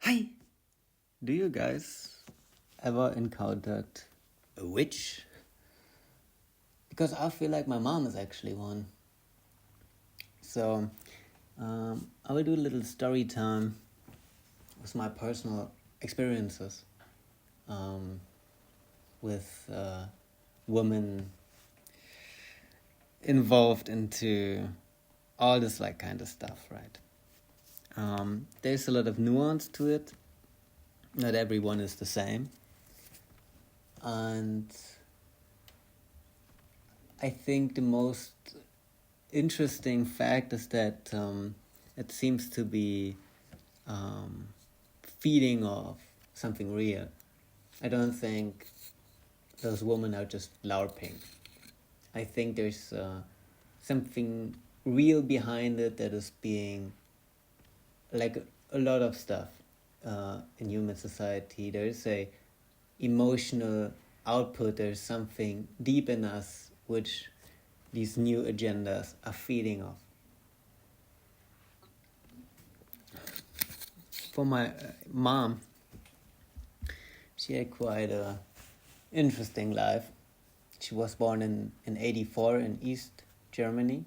Hi! Do you guys ever encountered a witch? Because I feel like my mom is actually one. So, I will do a little story time with my personal experiences with women involved into all this kind of stuff, right? There's a lot of nuance to it. Not everyone is the same. And I think the most interesting fact is that it seems to be feeding off something real. I don't think those women are just LARPing. I think there's something real behind it that is being like a lot of stuff in human society. There is a emotional output. There's something deep in us which these new agendas are feeding off. For my mom, she had quite a interesting life. She was born in 84 in East Germany.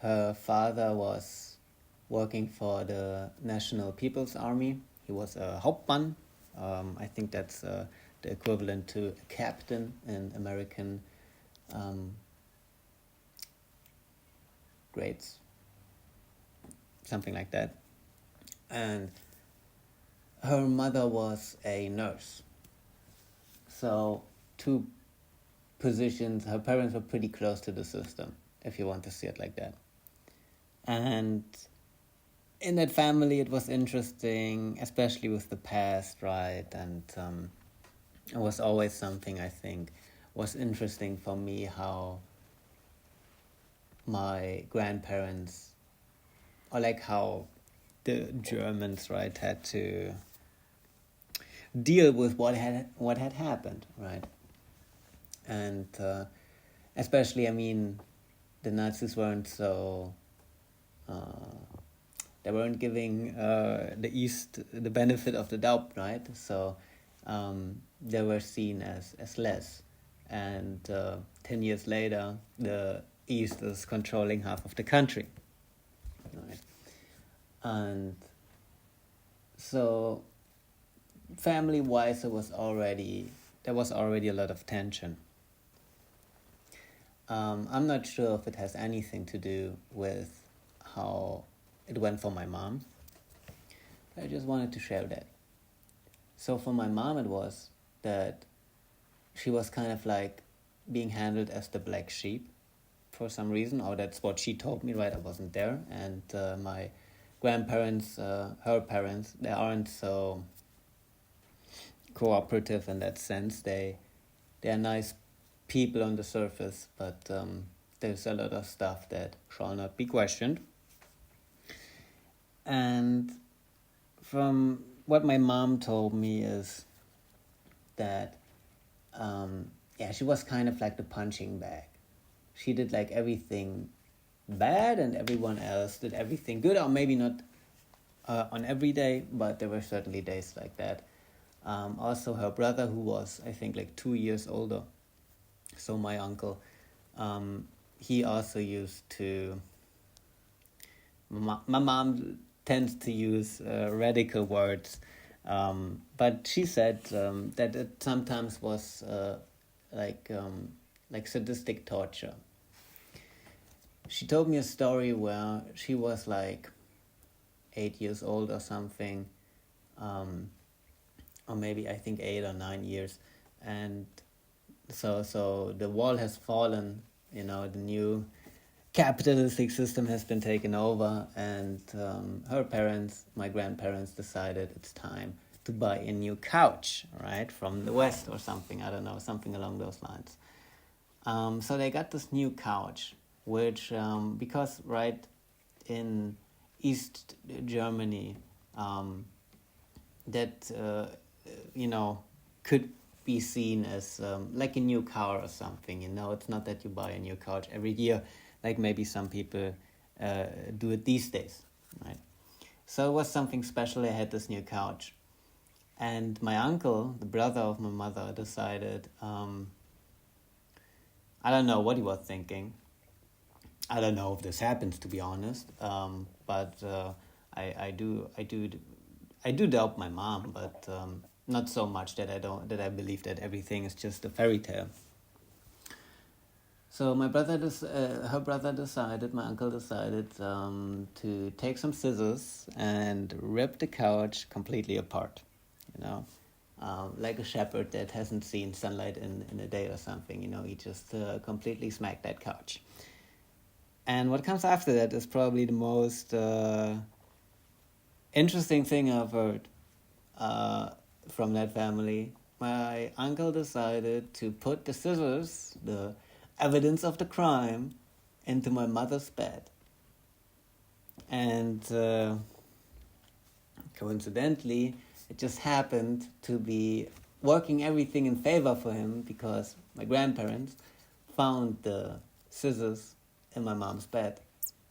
Her father was working for the National People's Army. He was a Hauptmann. I think that's the equivalent to a captain in American grades. Something like that. And her mother was a nurse. So two positions, her parents were pretty close to the system, if you want to see it like that. And in that family it was interesting, especially with the past, right? And it was always something I think was interesting for me, how my grandparents, or how the Germans, right, had to deal with what had happened, right? And especially, the Nazis weren't so they weren't giving the East the benefit of the doubt, right? So they were seen as less. And 10 years later, the East is controlling half of the country, right? And so family-wise, there was already a lot of tension. I'm not sure if it has anything to do with how it went for my mom. I just wanted to share that. So for my mom, it was that she was kind of being handled as the black sheep for some reason, or that's what she told me, right? I wasn't there. And my grandparents, her parents, they aren't so cooperative in that sense. They are nice people on the surface, but there's a lot of stuff that shall not be questioned. And from what my mom told me is that she was kind of like the punching bag. She did everything bad and everyone else did everything good, or maybe not on every day, but there were certainly days like that. Also her brother, who was I think 2 years older, so my uncle, he also used to, my mom tends to use radical words, but she said that it sometimes was like sadistic torture. She told me a story where she was 8 years old or something, or maybe I think 8 or 9 years, and so the wall has fallen, the new capitalistic system has been taken over, and her parents, my grandparents, decided it's time to buy a new couch, right, from the West or something, I don't know, something along those lines. So they got this new couch, which, because, right, in East Germany, that, could be seen as like a new car or something, it's not that you buy a new couch every year, like maybe some people do it these days, right? So it was something special. I had this new couch. And my uncle, the brother of my mother, decided, I don't know what he was thinking. I don't know if this happens, to be honest. But I do doubt my mom, but not so much that I believe that everything is just a fairy tale. So her brother decided, my uncle decided to take some scissors and rip the couch completely apart, you know, like a shepherd that hasn't seen sunlight in a day or something. He just completely smacked that couch. And what comes after that is probably the most interesting thing I've heard from that family. My uncle decided to put the scissors, the evidence of the crime, into my mother's bed. And coincidentally, it just happened to be working everything in favor for him because my grandparents found the scissors in my mom's bed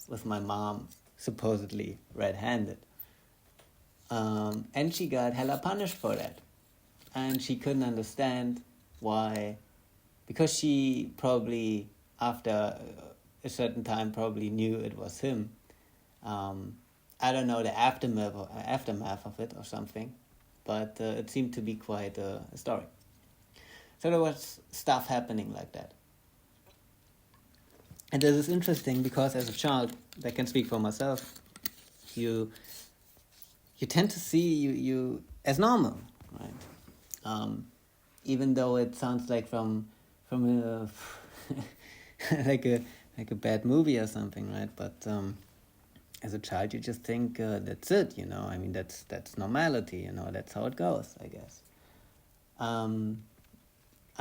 with my mom supposedly red-handed. And she got hella punished for that. And she couldn't understand why, because she probably, after a certain time, probably knew it was him. I don't know the aftermath of it or something, but it seemed to be quite a story. So there was stuff happening like that. And this is interesting because as a child, I can speak for myself, you tend to see you as normal, right? Even though it sounds like from a like a bad movie or something, right? But as a child, you just think that's it, I mean, that's normality, that's how it goes, I guess. I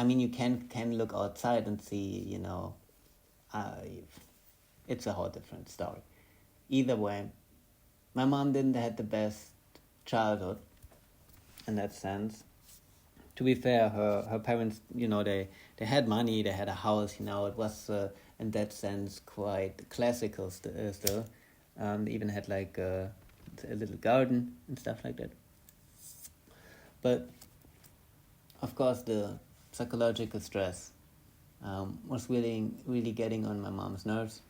mean, you can look outside and see, it's a whole different story. Either way, my mom didn't have the best childhood in that sense. To be fair, her parents, they had money, they had a house, it was in that sense quite classical still. They even had like a little garden and stuff like that. But of course, the psychological stress was really getting on my mom's nerves,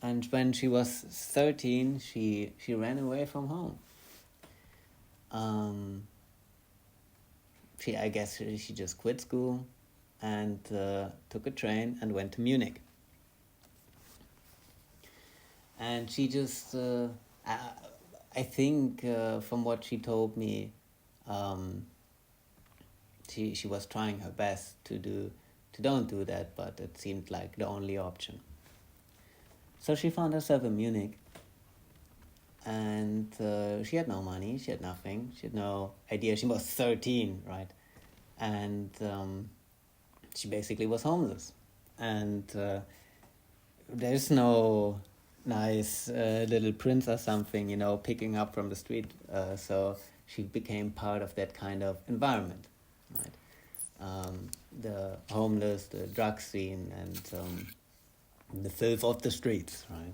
and when she was 13, she ran away from home. I guess she just quit school and took a train and went to Munich. And she just, I think from what she told me, she was trying her best to don't do that, but it seemed like the only option. So she found herself in Munich, and she had no money, she had nothing, she had no idea. She was 13, right? And she basically was homeless. And there's no nice little prince or something, picking up from the street. So she became part of that kind of environment, right? The homeless, the drug scene, and the filth of the streets, right?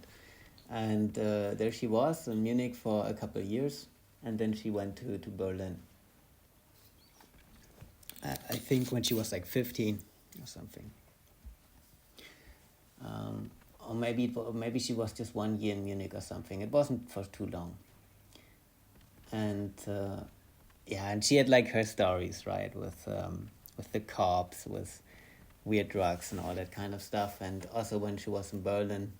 And there she was in Munich for a couple of years, and then she went to Berlin. I think when she was like 15 or something. Or maybe she was just 1 year in Munich or something. It wasn't for too long. And and she had like her stories, right, with the cops, with weird drugs and all that kind of stuff. And also when she was in Berlin,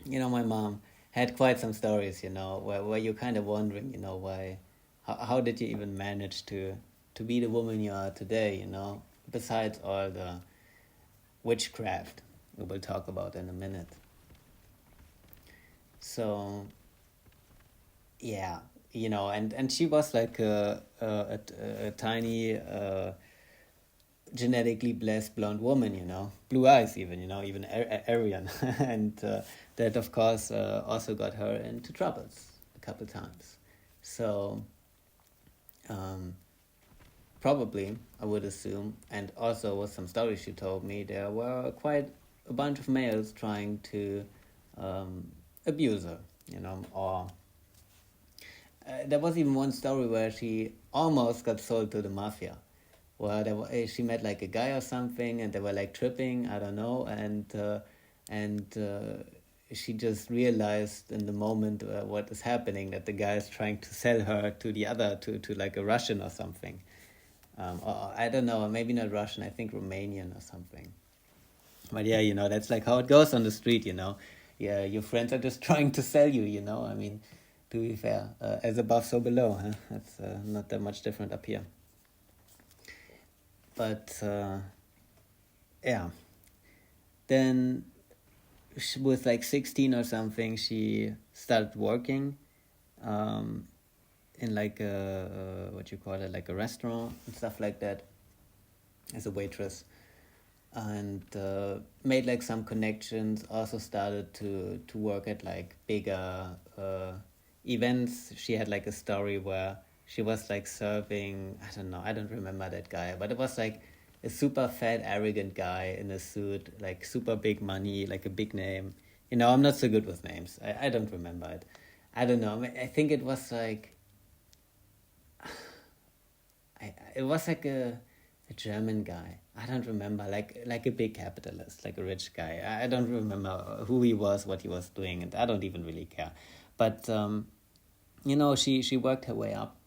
my mom had quite some stories, where you're kind of wondering, why, how did you even manage to be the woman you are today, besides all the witchcraft we will talk about in a minute. So, yeah, and she was like a tiny, genetically blessed blonde woman, blue eyes even, even Aryan. And that, of course, also got her into troubles a couple times. So, probably, I would assume, and also with some stories she told me, there were quite a bunch of males trying to abuse her, or there was even one story where she almost got sold to the mafia. Well, she met like a guy or something, and they were like tripping. I don't know, and she just realized in the moment what is happening, that the guy is trying to sell her to the other, to like a Russian or something. Or I don't know, maybe not Russian. I think Romanian or something. But yeah, that's like how it goes on the street. Yeah, your friends are just trying to sell you. I mean, to be fair, as above, so below. Huh? That's not that much different up here. But yeah, then she was like 16 or something. She started working um, in like what you call it, like a restaurant and stuff like that, as a waitress, and made like some connections. Also started to work at like bigger events. She had like a story where she was like serving, I don't know, I don't remember that guy, but it was like a super fat arrogant guy in a suit, like super big money, like a big name. I'm not so good with names. I don't remember it. I don't know. I think it was like it was like a German guy. I don't remember, like a big capitalist, like a rich guy. I don't remember who he was, what he was doing, and I don't even really care. But she worked her way up,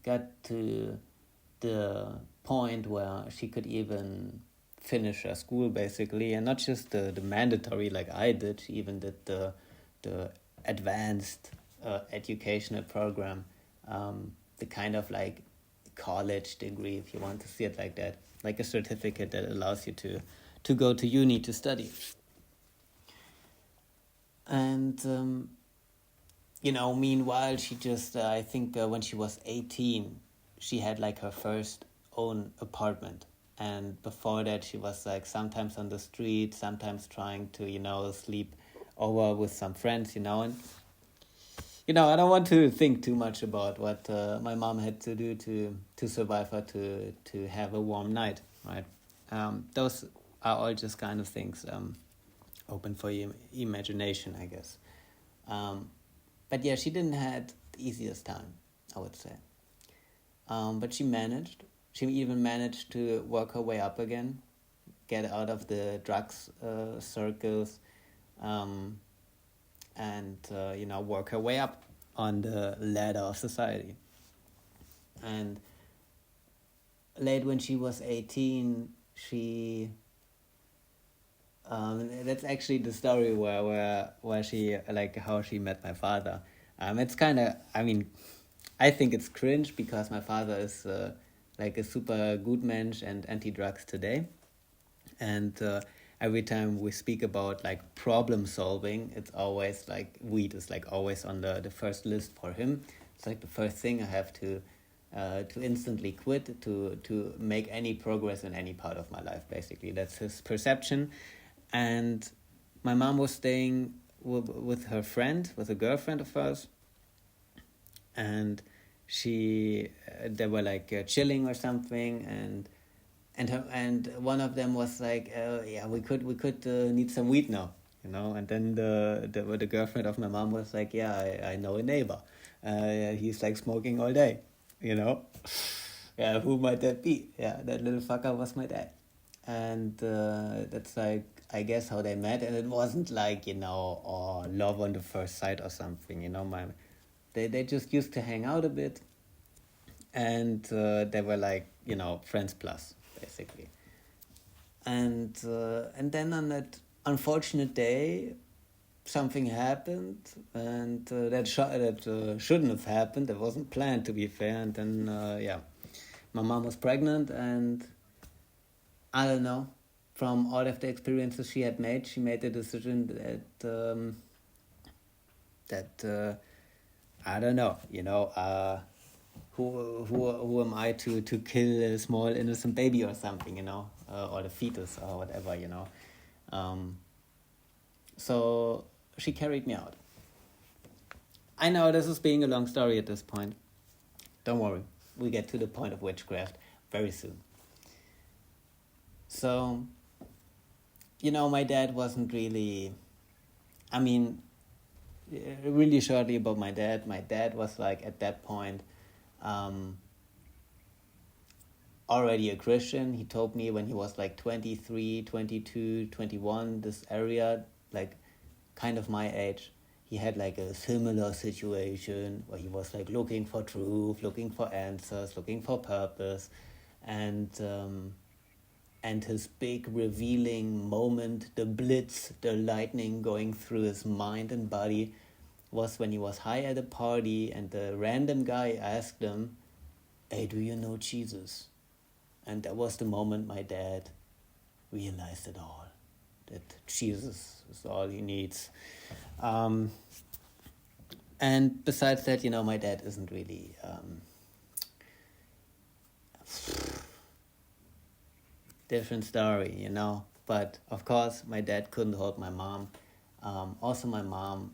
got to the point where she could even finish her school, basically, and not just the mandatory like I did. She even did the advanced educational program, the kind of like college degree, if you want to see it like that, like a certificate that allows you to go to uni to study. And meanwhile, she just I think when she was 18, she had like her first own apartment. And before that, she was like sometimes on the street, sometimes trying to sleep over with some friends. I don't want to think too much about what my mom had to do to survive her to have a warm night, right? Those are all just kind of things open for your imagination, I guess. But yeah, she didn't had the easiest time, I would say. But she managed. She even managed to work her way up again, get out of the drugs circles, and work her way up on the ladder of society. And late when she was 18, she that's actually the story where she, like, how she met my father. It's kind of, I think it's cringe because my father is like a super good mensch and anti-drugs today. And every time we speak about like problem solving, it's always like weed is like always on the first list for him. It's like the first thing I have to instantly quit to make any progress in any part of my life. Basically, that's his perception. And my mom was staying with her friend, with a girlfriend of hers, and they were like chilling or something, and one of them was like, yeah, we could need some weed now, and then the girlfriend of my mom was like, yeah, I know a neighbor, he's like smoking all day, yeah, who might that be? Yeah, that little fucker was my dad. And that's like, I guess, how they met. And it wasn't like, or love on the first sight or something, they just used to hang out a bit, and they were like, friends plus, basically. And then on that unfortunate day, something happened, and that shouldn't have happened. It wasn't planned, to be fair. And then yeah, my mom was pregnant, and I don't know, from all of the experiences she had made, she made the decision that I don't know, who am I to kill a small innocent baby or something, or the fetus or whatever. So she carried me out. I know this is being a long story at this point. Don't worry, we get to the point of witchcraft very soon. So, my dad wasn't really, I mean, really shortly about my dad. My dad was like at that point um, already a Christian. He told me when he was like 23, 22, 21, this area, like kind of my age, he had like a similar situation where he was like looking for truth, looking for answers, looking for purpose, and his big revealing moment, the blitz, the lightning going through his mind and body, was when he was high at a party and the random guy asked him, "Hey, do you know Jesus?" And that was the moment my dad realized it all, that Jesus is all he needs. Um, and besides that, my dad isn't really different story. But of course, my dad couldn't hold my mom. Also, my mom,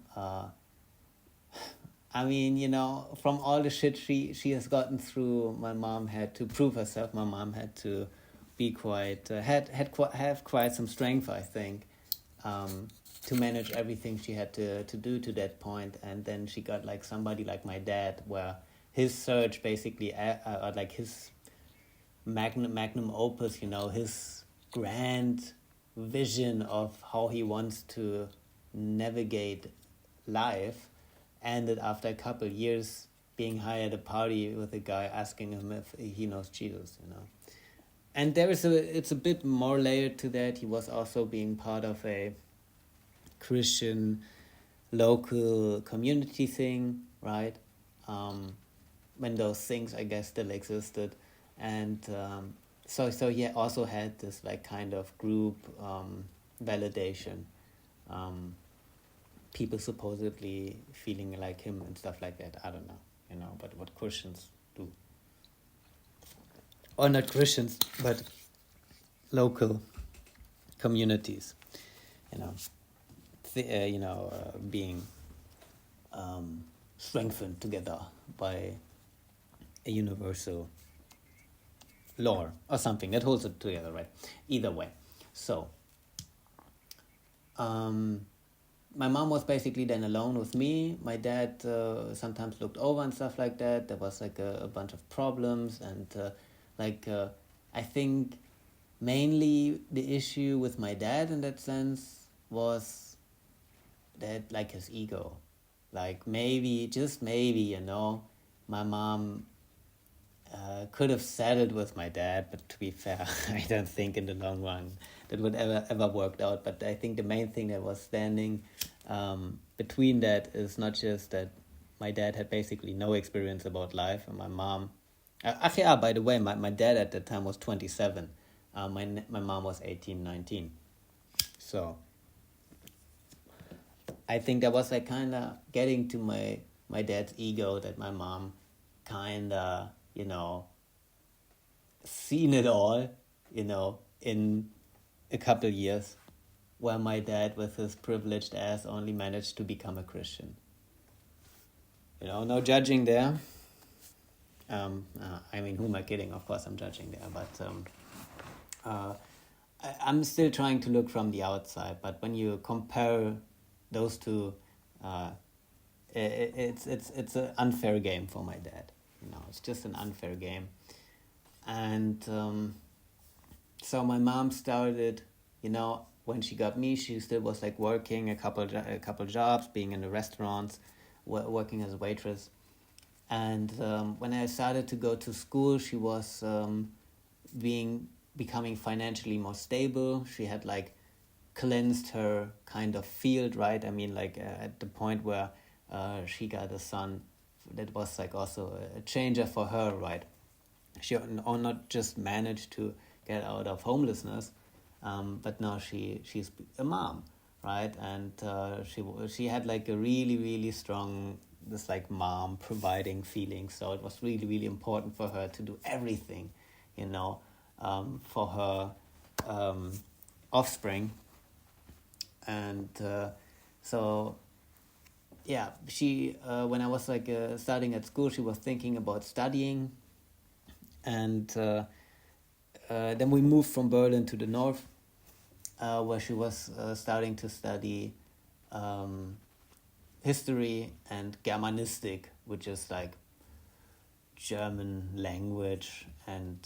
from all the shit she has gotten through, my mom had to prove herself. My mom had to be quite, have quite some strength, I think, to manage everything she had to do to that point. And then she got like somebody like my dad, where his search basically, like his magnum opus, his grand vision of how he wants to navigate life, ended after a couple years being high at a party with a guy asking him if he knows Jesus. And it's a bit more layered to that. He was also being part of a Christian local community thing, right? When those things, I guess, still existed. And so he also had this like kind of group validation, people supposedly feeling like him and stuff like that. I don't know, but what Christians do, or not Christians, but local communities, you know, being strengthened together by a universal law or something that holds it together, right? Either way. So my mom was basically then alone with me. My dad sometimes looked over and stuff like that. There was like a bunch of problems, and I think mainly the issue with my dad in that sense was that, like, his ego. Like, maybe, just maybe, my mom could have settled with my dad, but to be fair, I don't think in the long run that would ever worked out. But I think the main thing that was standing between that is not just that my dad had basically no experience about life, and my mom. By the way, my dad at the time was 27. My mom was 18, 19. So I think that was like kind of getting to my dad's ego, that my mom kind of, seen it all, in a couple years, where my dad with his privileged ass only managed to become a Christian. No judging there. Who am I kidding? Of course I'm judging there, but I'm still trying to look from the outside. But when you compare those two, it's an unfair game for my dad. It's just an unfair game. And so my mom started, when she got me, she still was like working a couple jobs, being in the restaurants, working as a waitress. And when I started to go to school, she was becoming financially more stable. She had like cleansed her kind of field, right? At the point where she got a son, that was like also a changer for her, right? She not just managed to get out of homelessness, but now she's a mom, right? And she had like a really, really strong, this like mom providing feeling. So it was really, really important for her to do everything, for her offspring. And so yeah, she when I was like starting at school, she was thinking about studying. And then we moved from Berlin to the north, where she was starting to study history and Germanistic, which is like German language and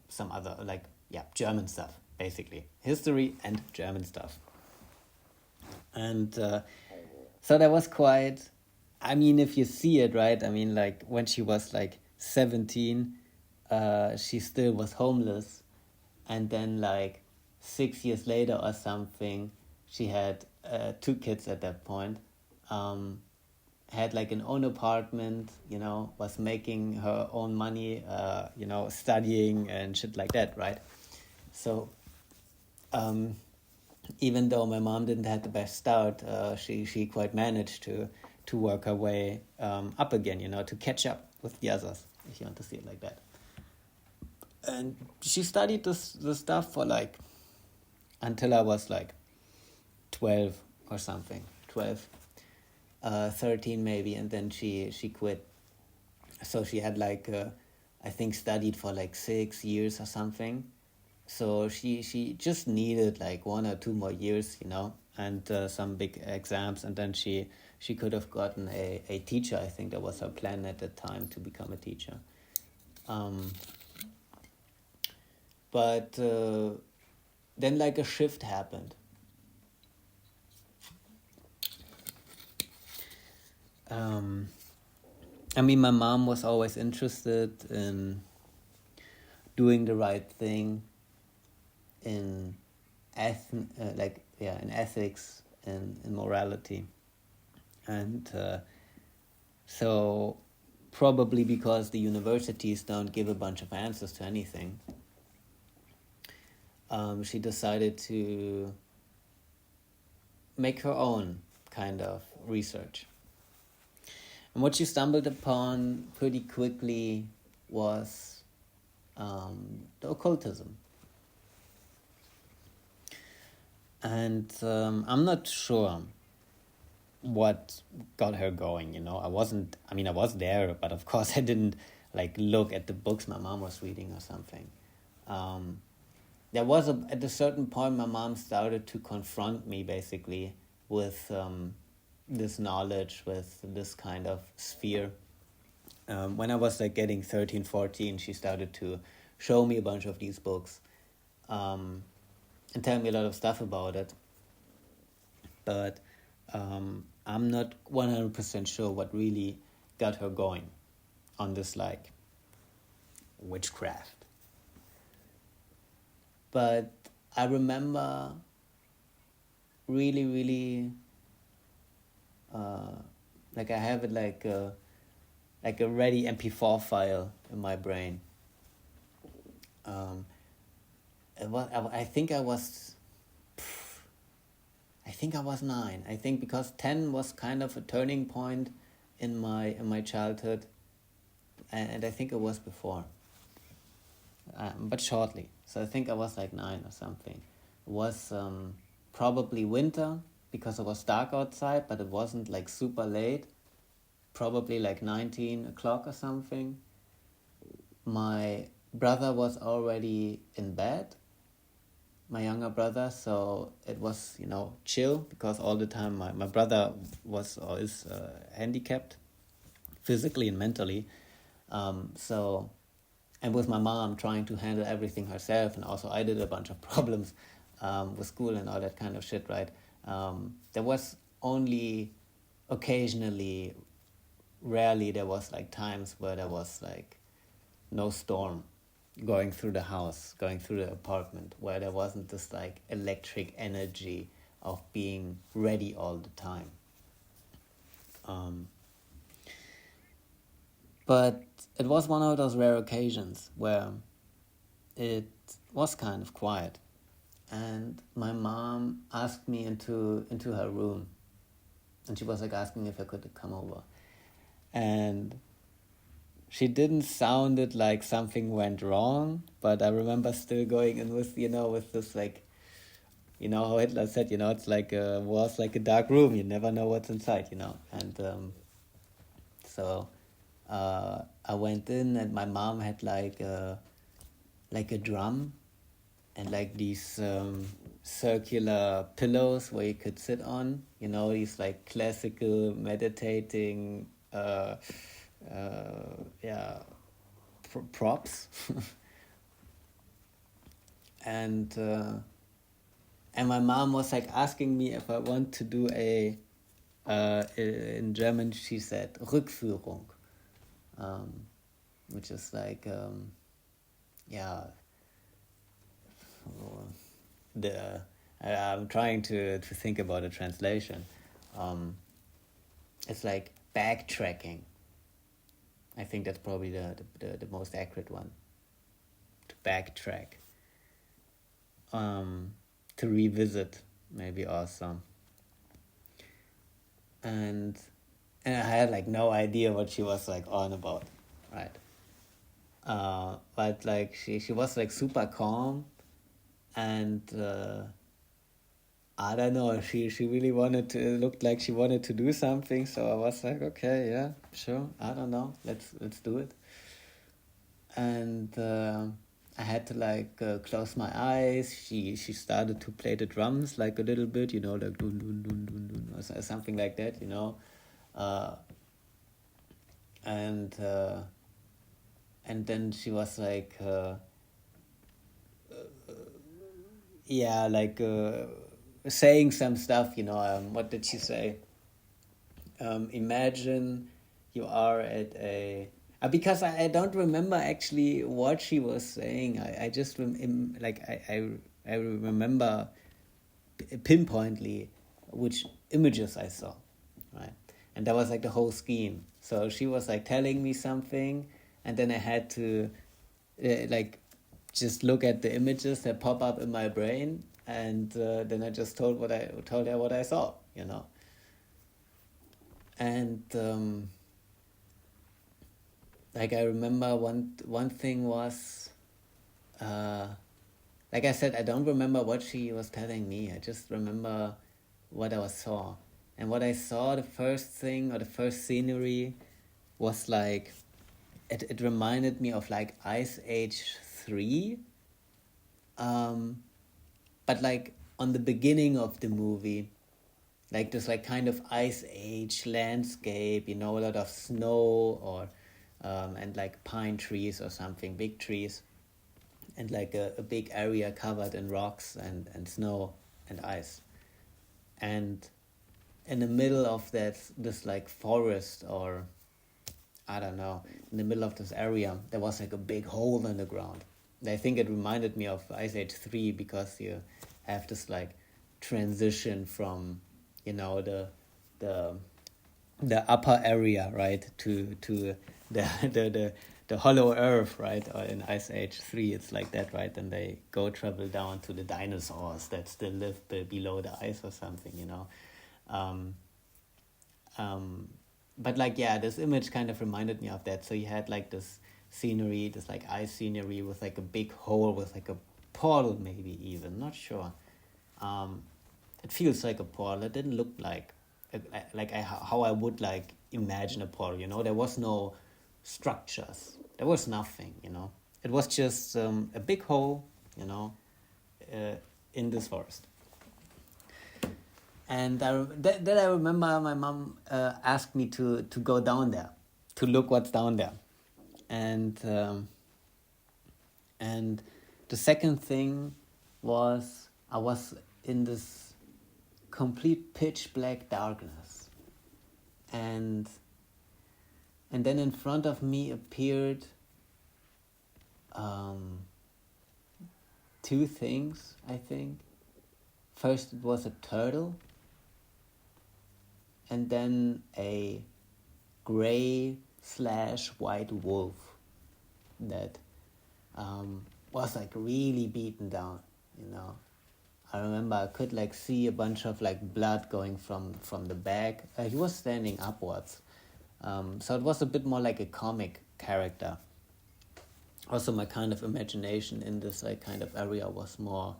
some other, like, yeah, German stuff, basically. History and German stuff. And so that was quite, I mean, if you see it, right? I mean, like, when she was like 17, she still was homeless. And then, like, 6 years later or something, she had 2 kids at that point. Had like an own apartment, was making her own money, studying and shit like that, right? So, even though my mom didn't have the best start, she quite managed to work her way up again, to catch up with the others, if you want to see it like that. And she studied this stuff for like until I was like 12 or something, 12. 13 maybe, and then she quit. So she had like I think studied for like 6 years or something. So she just needed like 1 or 2 more years, and some big exams, and then she could have gotten a teacher. I think that was her plan at the time, to become a teacher. But then like a shift happened. I mean, my mom was always interested in doing the right thing, in in ethics and in morality, and so probably because the universities don't give a bunch of answers to anything, she decided to make her own kind of research. And what she stumbled upon pretty quickly was the occultism. And I'm not sure what got her going, I was there, but of course I didn't like look at the books my mom was reading or something. There was at a certain point my mom started to confront me basically with this knowledge, with this kind of sphere. When I was like getting 13, 14, she started to show me a bunch of these books and tell me a lot of stuff about it. But I'm not 100% sure what really got her going on this like witchcraft. But I remember really, really like I have it like a ready MP4 file in my brain. I think I was 9. I think because 10 was kind of a turning point in my childhood, and I think it was before, but shortly. So I think I was like 9 or something. It was probably winter, because it was dark outside, but it wasn't like super late. Probably like 19 o'clock or something. My brother was already in bed, my younger brother, so it was, chill, because all the time my brother was or is handicapped physically and mentally. So, and with my mom trying to handle everything herself, and also I did a bunch of problems with school and all that kind of shit, right? There was only occasionally, rarely, there was like times where there was like no storm going through the house, going through the apartment, where there wasn't this like electric energy of being ready all the time. But it was one of those rare occasions where it was kind of quiet, and my mom asked me into her room, and she was like asking if I could come over, and she didn't sound it like something went wrong, but I remember still going in with, with this like, how Hitler said, it's like was like a dark room, you never know what's inside, and so I went in, and my mom had like a drum and like these circular pillows where you could sit on. You know, these like classical meditating, yeah, props. and and my mom was like asking me if I want to do in German she said Rückführung, um, which is like yeah, the I'm trying to think about a translation. Um, it's like backtracking. I think that's probably the most accurate one. To backtrack. To revisit, maybe also. And I had like no idea what she was like on about, right? But like she was like super calm, and I don't know, she really wanted to, it looked like she wanted to do something, so I was like, okay, yeah, sure, I don't know, let's do it. And I had to like close my eyes. She started to play the drums like a little bit, you know, like dun dun dun dun dun or something like that, you know. uh, and and then she was like yeah, like saying some stuff, you know. What did she say? Imagine you are at a because I don't remember actually what she was saying. I just I remember pinpointly which images I saw, right? And that was like the whole scheme. So she was like telling me something, and then I had to like just look at the images that pop up in my brain, and then I just told her what I saw, you know. And like I remember one thing was uh, like I said, I don't remember what she was telling me. I just remember what I saw. And what I saw, the first thing or the first scenery was like it reminded me of like Ice Age 3. But like on the beginning of the movie, like this like kind of Ice Age landscape, you know, a lot of snow or and like pine trees or something, big trees, and like a big area covered in rocks and snow and ice. And in the middle of this like forest, or I don't know, in the middle of this area, there was like a big hole in the ground. And I think it reminded me of Ice Age 3 because you have this like transition from, you know, the the upper area, right, to the hollow earth, right? Or in Ice Age 3 it's like that, right? And they go travel down to the dinosaurs that still live below the ice or something, you know. um, um, but like, yeah, this image kind of reminded me of that. So you had like this scenery, this like ice scenery with like a big hole with like a portal, maybe even, not sure. um, it feels like a portal. It didn't look how I would like imagine a portal. You know, there was no structures. There was nothing. You know, it was just a big hole. You know, uh, in this forest. And that I remember my mom asked me to go down there, to look what's down there, and and the second thing was I was in this complete pitch black darkness, and then in front of me appeared um, two things, I think. First it was a turtle, and then a gray / white wolf that was like really beaten down, you know. I remember I could like see a bunch of like blood going from the back. He was standing upwards, so it was a bit more like a comic character. Also, my kind of imagination in this like kind of area was more,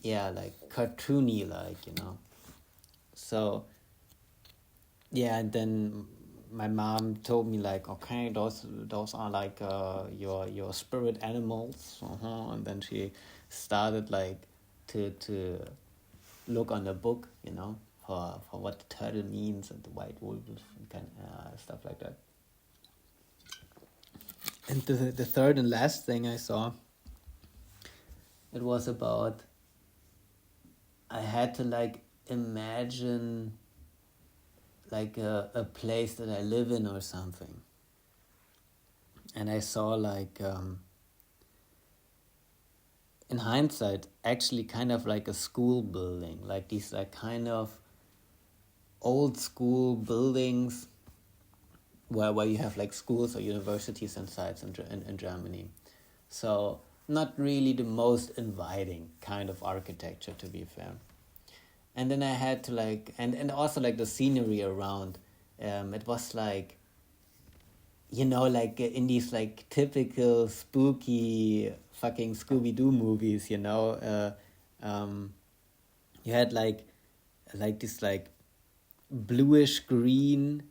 yeah, like cartoony, like, you know. So yeah, and then my mom told me like, okay, those are like your spirit animals, and then she started like to look on the book, for what the turtle means and the white wolf and kind of stuff like that. And the third and last thing I saw, it was about, I had to like imagine like a place that I live in or something. And I saw like, in hindsight, actually kind of like a school building, like these like kind of old school buildings where you have like schools or universities and sites in Germany. So not really the most inviting kind of architecture, to be fair. And then I had to like, and also like the scenery around, it was like, like in these like typical spooky fucking Scooby-Doo movies, you had like this like bluish green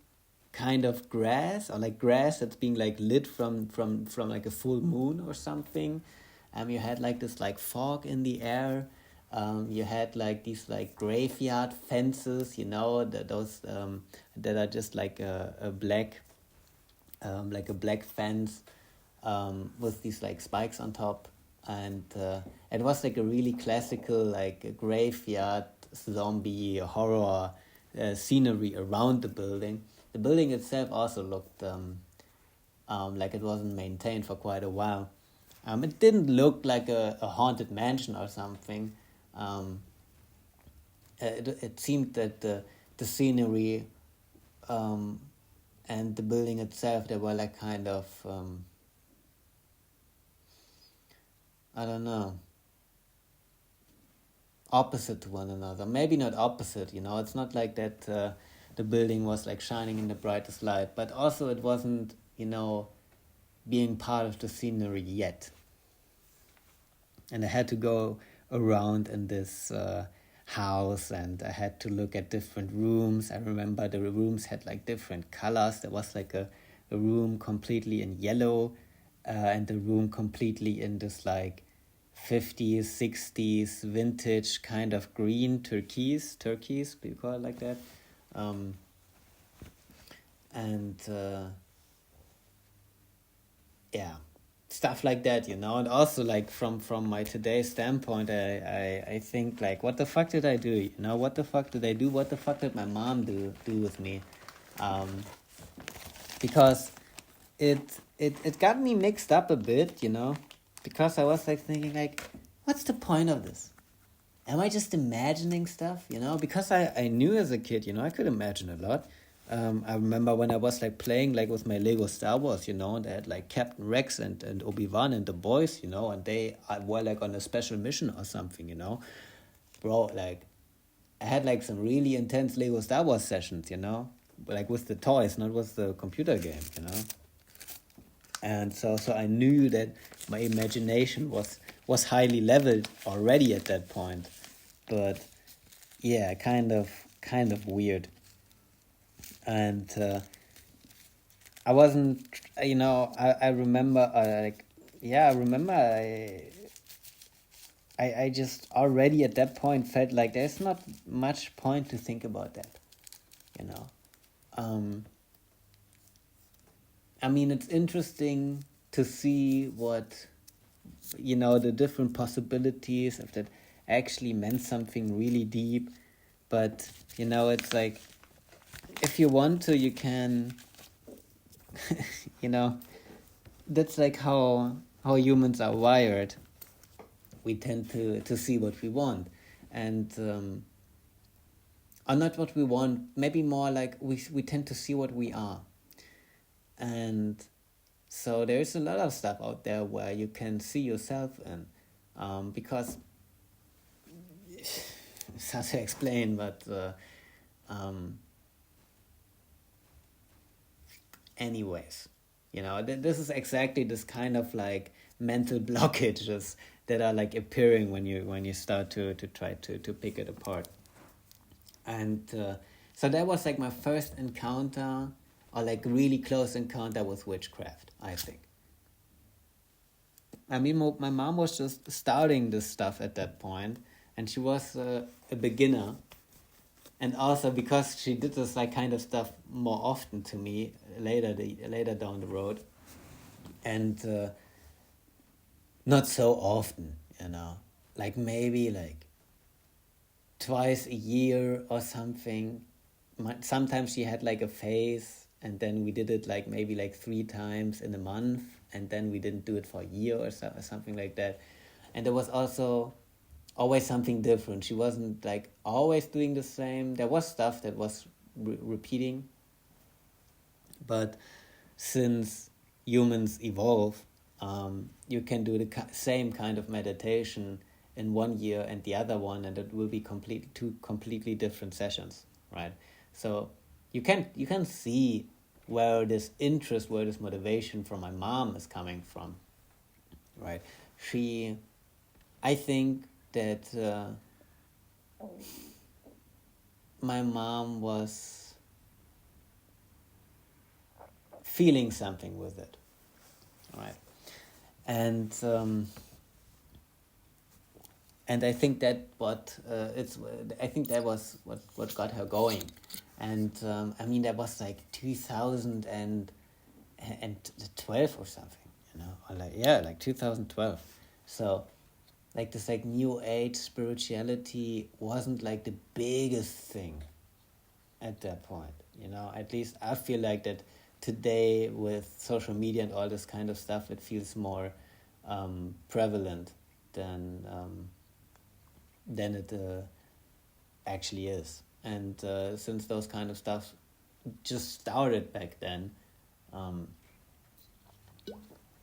kind of grass, or like grass that's being like lit from like a full moon or something. You had like this like fog in the air. You had like these like graveyard fences, those that are just like a black fence with these like spikes on top. And it was like a really classical like a graveyard zombie horror scenery around the building. The building itself also looked like it wasn't maintained for quite a while. It didn't look like a haunted mansion or something. It seemed that the scenery and the building itself, they were like kind of I don't know, opposite to one another. Maybe not opposite, it's not like that the building was like shining in the brightest light, but also it wasn't, being part of the scenery yet. And I had to go around in this house, and I had to look at different rooms. I remember the rooms had like different colors. There was like a room completely in yellow, and the room completely in this like 50s, 60s vintage kind of green turquoise, do you call it like that? And yeah, stuff like that, and also like from my today's standpoint, I think like, what the fuck did I do? What the fuck did I do? What the fuck did my mom do with me? Because it got me mixed up a bit, because I was like thinking like, what's the point of this? Am I just imagining stuff? Because I knew as a kid, I could imagine a lot. I remember when I was like playing like with my Lego Star Wars, and they had like Captain Rex and Obi-Wan and the boys, and they were like on a special mission or something, Bro, like I had like some really intense Lego Star Wars sessions, like with the toys, not with the computer game, And so I knew that my imagination was highly leveled already at that point. But yeah, kind of weird. And I wasn't, I remember I just already at that point felt like there's not much point to think about that, I mean, it's interesting to see what, the different possibilities of that actually meant something really deep. But, it's like, if you want to, you can, that's like how humans are wired. We tend to see what we want. And, or not what we want, maybe more like we tend to see what we are. And so there's a lot of stuff out there where you can see yourself in, because it's hard to explain, but anyways, this is exactly this kind of like mental blockages that are like appearing when you start to try to pick it apart. And so that was like my first encounter, or like really close encounter with witchcraft, I think. I mean, my mom was just starting this stuff at that point, and she was a beginner, and also because she did this like kind of stuff more often to me later down the road, and not so often, like maybe like twice a year or something. Sometimes she had like a phase, and then we did it like maybe like 3 times in a month, and then we didn't do it for a year or something like that. And there was also always something different. She wasn't like always doing the same. There was stuff that was repeating, but since humans evolve, you can do the same kind of meditation in 1 year and the other one, and it will be two completely different sessions, right? So you can see where this interest, where this motivation from my mom is coming from, right? I think that my mom was feeling something with it, right? And I think that I think that was what got her going. And I mean, that was like 2012 or something, or like 2012. So like this like new age spirituality wasn't like the biggest thing at that point, at least I feel like that today with social media and all this kind of stuff, it feels more prevalent than it actually is. And since those kind of stuff just started back then,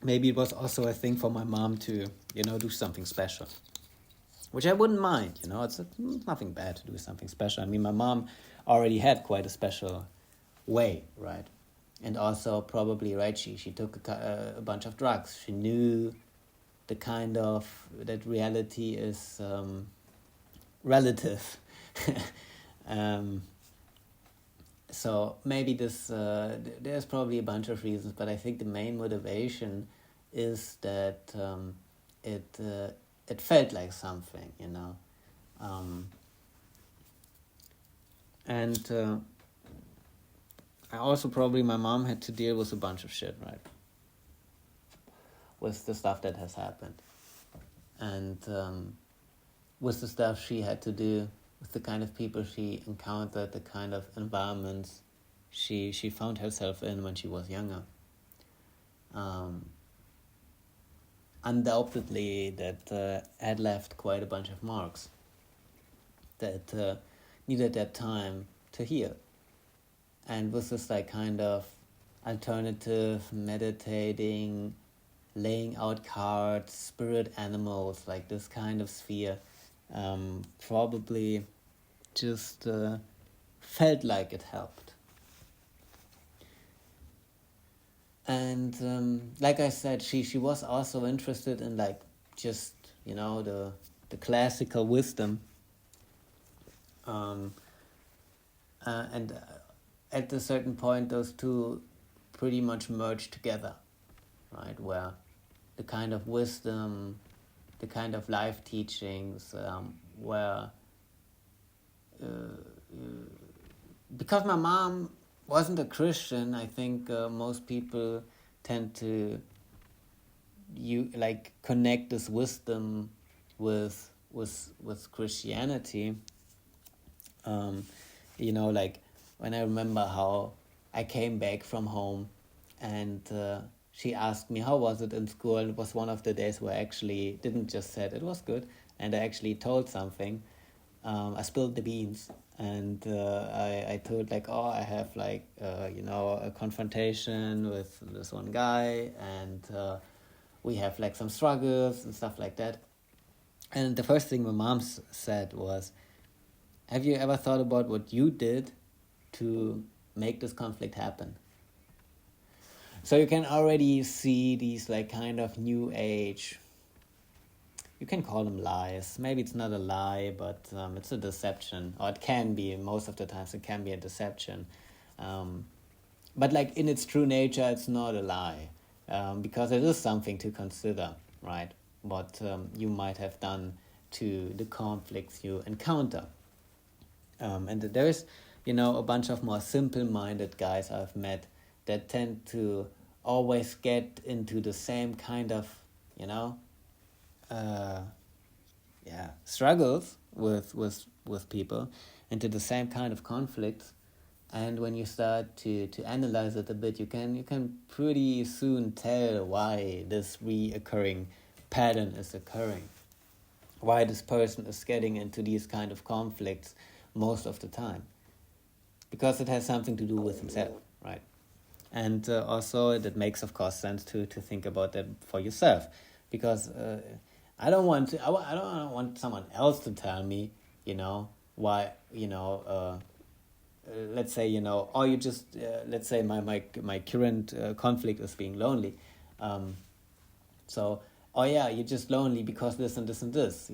maybe it was also a thing for my mom to, do something special, which I wouldn't mind. It's nothing bad to do something special. I mean, my mom already had quite a special way, right? And also probably, right, she took a bunch of drugs. She knew the kind of, that reality is relative. So maybe there's probably a bunch of reasons, but I think the main motivation is that it felt like something, and I also probably, my mom had to deal with a bunch of shit, right, with the stuff that has happened, and with the stuff she had to do, with the kind of people she encountered, the kind of environments she found herself in when she was younger. Undoubtedly, that had left quite a bunch of marks that needed that time to heal. And with this like kind of alternative meditating, laying out cards, spirit animals, like this kind of sphere, probably just felt like it helped. And like I said, she was also interested in like just, the classical wisdom, and at a certain point those two pretty much merged together, right, where the kind of wisdom, the kind of life teachings, where because my mom wasn't a Christian, I think most people tend to connect this wisdom with Christianity. Like when I remember how I came back from home, and she asked me how was it in school, and it was one of the days where I actually didn't just said it was good, and I actually told something. I spilled the beans, and I told like, I have like a confrontation with this one guy, and we have like some struggles and stuff like that. And the first thing my mom said was, have you ever thought about what you did to make this conflict happen? So you can already see these like kind of new age, you can call them lies. Maybe it's not a lie, but it's a deception. Or it can be, most of the times it can be a deception. But like in its true nature, it's not a lie. Because it is something to consider, right? What you might have done to the conflicts you encounter. And there is, a bunch of more simple-minded guys I've met that tend to always get into the same kind of, uh, struggles with people, into the same kind of conflicts. And when you start to analyze it a bit, you can pretty soon tell why this reoccurring pattern is occurring, why this person is getting into these kind of conflicts most of the time, because it has something to do with himself, right? And also that makes, of course, sense to think about that for yourself, because I don't want someone else to tell me, why, let's say, or you just, let's say my current conflict is being lonely. So, oh yeah, you're just lonely because this and this and this,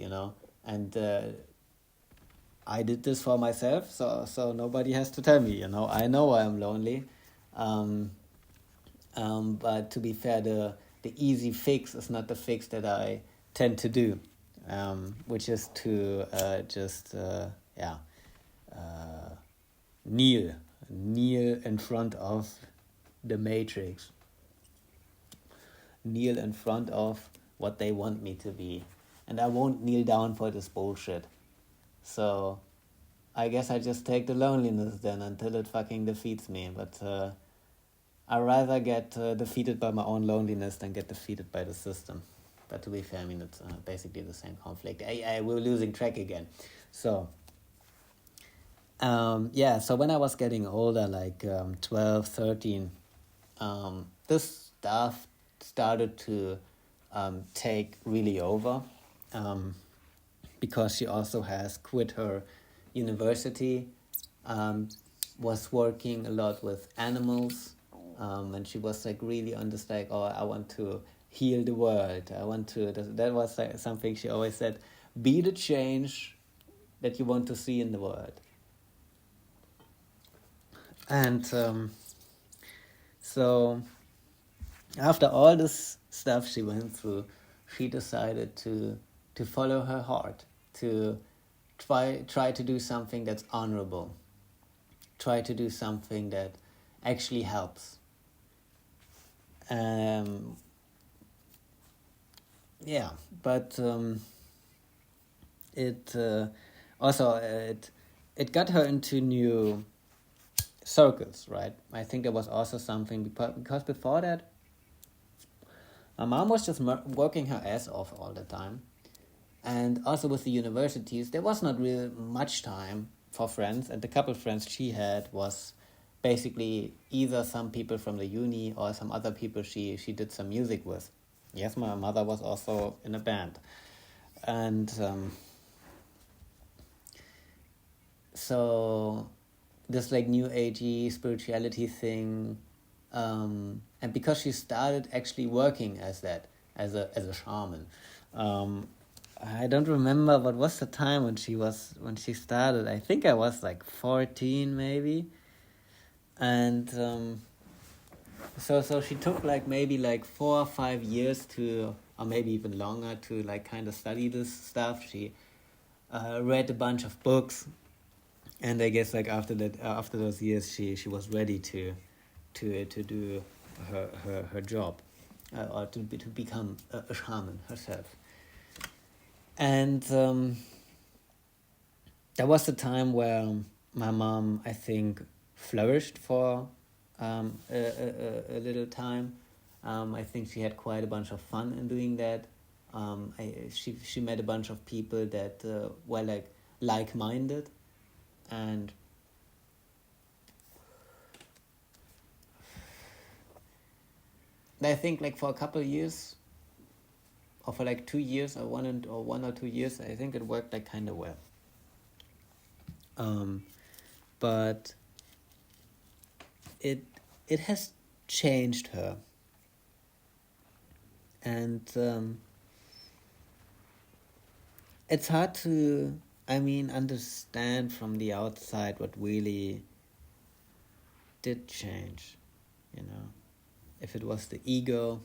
and I did this for myself, so nobody has to tell me, I know I'm lonely. But to be fair, the easy fix is not the fix that I tend to do, which is to kneel in front of the matrix, kneel in front of what they want me to be, and I won't kneel down for this bullshit. So I guess I just take the loneliness then until it fucking defeats me. But I'd rather get defeated by my own loneliness than get defeated by the system. But to be fair, I mean, it's basically the same conflict. We're losing track again. So, so when I was getting older, like 12, 13, this stuff started to take really over, because she also has quit her university, was working a lot with animals, and she was like really on this like, oh, I want to heal the world. I want to, that was like something she always said, be the change that you want to see in the world. And so after all this stuff she went through, she decided to follow her heart, to try to do something that's honorable, try to do something that actually helps. But it got her into new circles, right? I think there was also something, because before that, my mom was just working her ass off all the time. And also with the universities, there was not really much time for friends. And the couple friends she had was basically either some people from the uni or some other people she did some music with. Yes, my mother was also in a band. And so this like new agey spirituality thing, and because she started actually working as that, as a shaman, I don't remember what was the time when she started. I think I was like 14 maybe, and so she took like maybe like 4 or 5 years to, or maybe even longer, to like kind of study this stuff. She read a bunch of books, and I guess like after those years she was ready to do her job, or to become a shaman herself. And there was a time where my mom, I think, flourished for a little time. I think she had quite a bunch of fun in doing that. She met a bunch of people that were like-minded, and I think like for a couple of years, or for like 2 years, or 1 or 2 years, I think it worked like kind of well. But it has changed her, and it's hard to, understand from the outside what really did change, if it was the ego,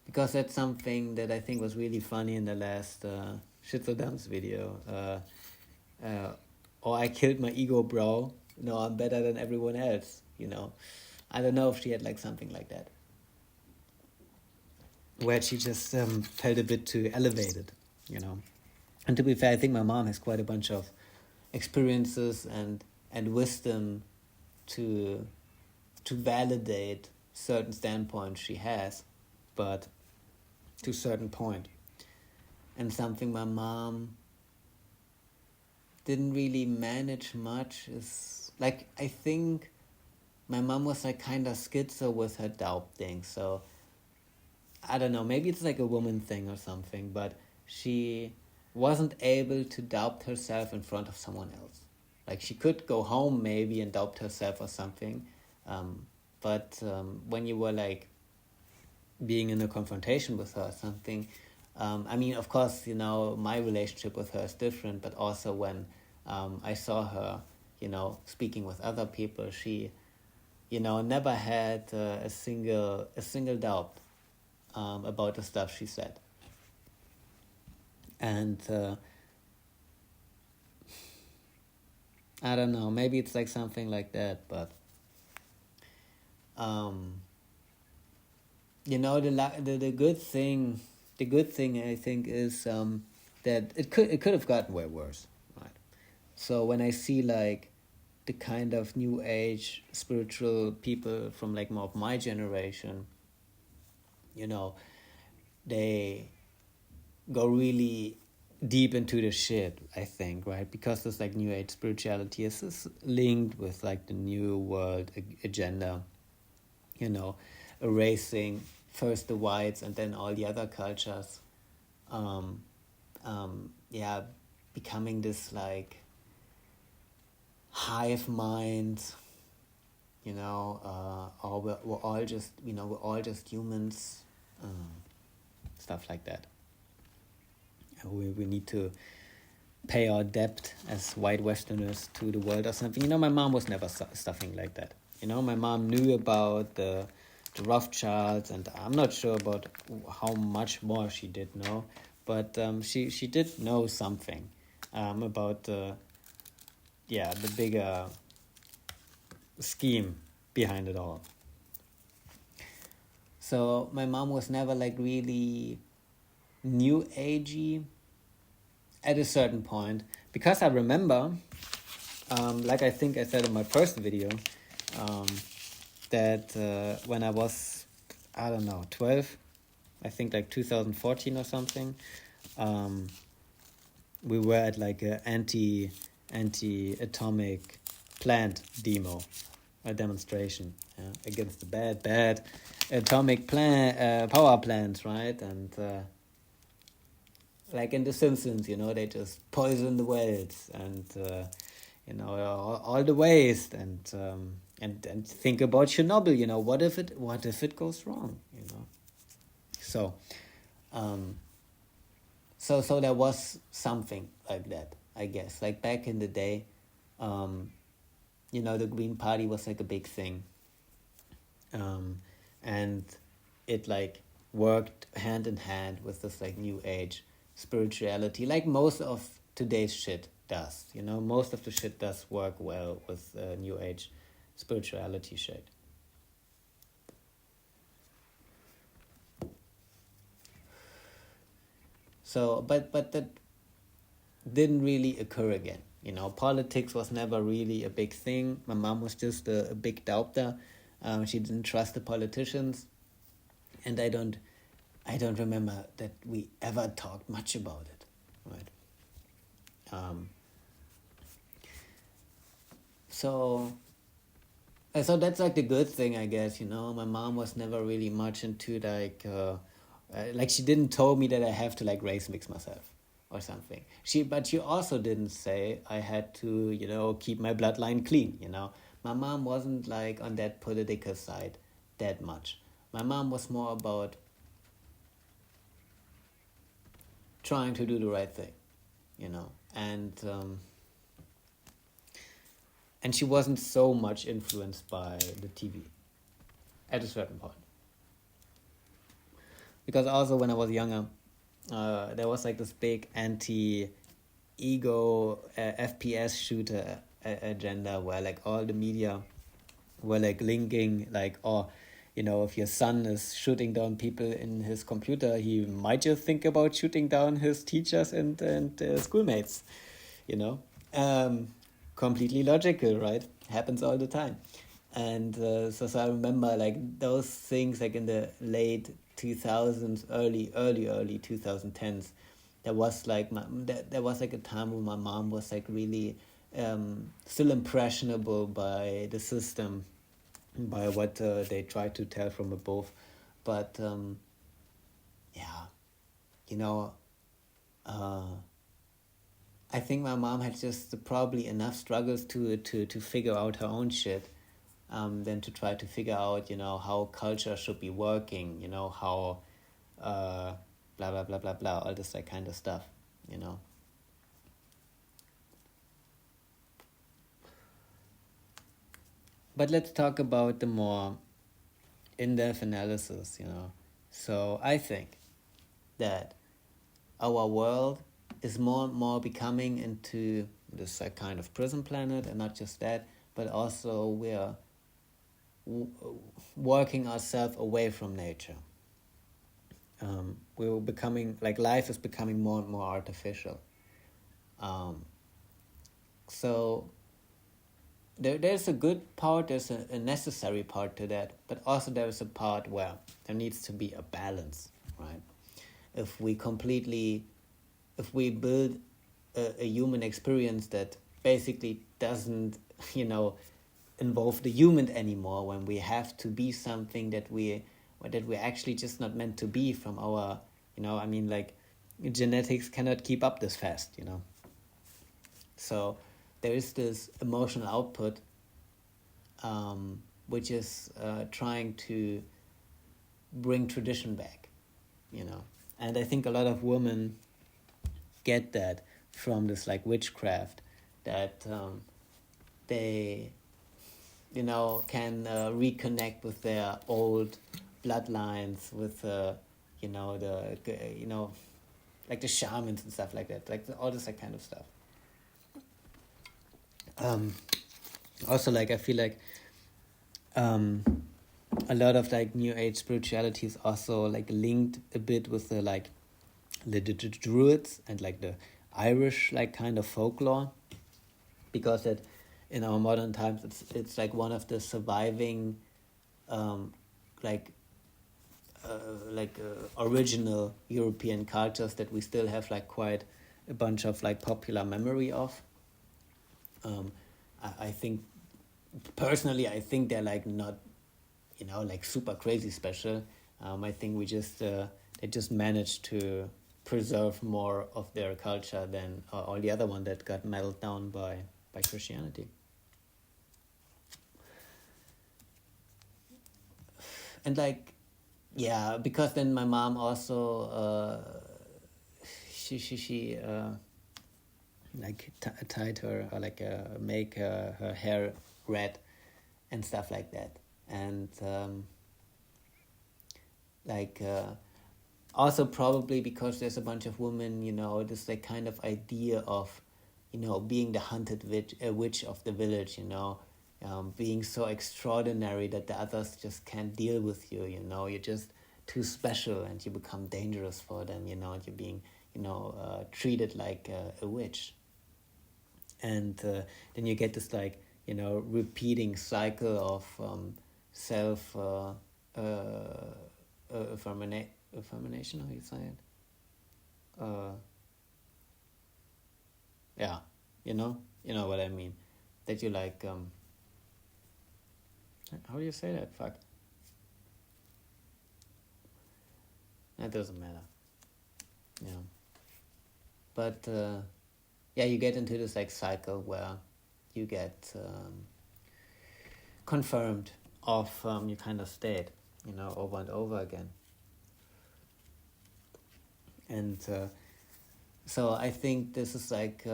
because that's something that I think was really funny in the last Shitsodams video. Or I killed my ego, bro. No, I'm better than everyone else. I don't know if she had like something like that, where she just felt a bit too elevated. And to be fair, I think my mom has quite a bunch of experiences and wisdom to validate certain standpoints she has, but to a certain point. And something my mom didn't really manage much is, like, I think my mom was like kind of schizo with her doubt thing. So I don't know, maybe it's like a woman thing or something, but she wasn't able to doubt herself in front of someone else. Like, she could go home maybe and doubt herself or something, but when you were like being in a confrontation with her or something, I mean, of course, my relationship with her is different, but also when I saw her, speaking with other people, she, never had a single doubt about the stuff she said. And I don't know, maybe it's like something like that, but the good thing I think is that it could have gotten way worse, right? So when I see like the kind of new age spiritual people from like more of my generation, they go really deep into the shit, I think, right? Because this like new age spirituality is linked with like the new world agenda, erasing first the whites and then all the other cultures, becoming this like hive mind, or we're all just humans, stuff like that. We need to pay our debt as white Westerners to the world or something. My mom was never stuffing like that. My mom knew about the Rothschilds, and I'm not sure about how much more she did know, but she did know something about the bigger scheme behind it all. So my mom was never like really new agey at a certain point, because I remember, like I think I said in my first video, that when I was, I don't know, 12, I think like 2014 or something, we were at like a anti-atomic plant demonstration against the bad atomic power plants, right? And like in The Simpsons, they just poison the wells and all the waste, and think about Chernobyl. What if it goes wrong? So so there was something like that, I guess. Like back in the day, the Green Party was like a big thing, and it like worked hand in hand with this like new age spirituality, like most of today's shit does. Most of the shit does work well with new age spirituality shit. So, but that didn't really occur again. Politics was never really a big thing. My mom was just a big doubter. She didn't trust the politicians, and I don't remember that we ever talked much about it, right? So that's like the good thing, I guess. My mom was never really much into like she didn't tell me that I have to like race mix myself or something. But she also didn't say I had to keep my bloodline clean. My mom wasn't like on that political side that much. My mom was more about trying to do the right thing, and she wasn't so much influenced by the TV at a certain point. Because also when I was younger, there was like this big anti-ego FPS shooter agenda where like all the media were like linking like, oh, if your son is shooting down people in his computer, he might just think about shooting down his teachers and schoolmates, you know. um, Completely logical, right? Happens all the time. And so I remember like those things like in the late 2000s, early 2010s. There was like there was like a time when my mom was like really still impressionable by the system, by what they try to tell from above. But yeah, you know, uh, I think my mom had just probably enough struggles to figure out her own shit, than to try to figure out, how culture should be working, how blah blah blah blah blah, all this like kind of stuff, you know. But let's talk about the more in-depth analysis, So I think that our world is more and more becoming into this kind of prison planet, and not just that, but also we're working ourselves away from nature. We're becoming like life is becoming more and more artificial. So there's a good part, there's a necessary part to that, but also there is a part where there needs to be a balance, right? If we build a human experience that basically doesn't, involve the human anymore, when we have to be something that we're actually just not meant to be from our, like genetics cannot keep up this fast, So there is this emotional output, which is trying to bring tradition back, And I think a lot of women get that from this like witchcraft, that they can reconnect with their old bloodlines, with like the shamans and stuff like that, like all this like kind of stuff. Also, like I feel like a lot of like new age spirituality is also like linked a bit with the like the druids and like the Irish like kind of folklore, because that in our modern times it's like one of the surviving like original European cultures that we still have like quite a bunch of like popular memory of. I think personally, I think they're like not, like super crazy special. I think they just managed to preserve more of their culture than all the other one that got melted down by Christianity. And like, yeah, because then my mom also she like tied her, or like make her hair red and stuff like that, and like also probably because there's a bunch of women, this like kind of idea of being the hunted witch of the village, being so extraordinary that the others just can't deal with you, you're just too special and you become dangerous for them, and you're being treated like a witch. And then you get this like repeating cycle of self affirmation, how you say it, yeah, you know what I mean, that you like how do you say that, fuck, that doesn't matter, but yeah, you get into this like cycle where you get confirmed of your kind of state, over and over again. And so I think this is like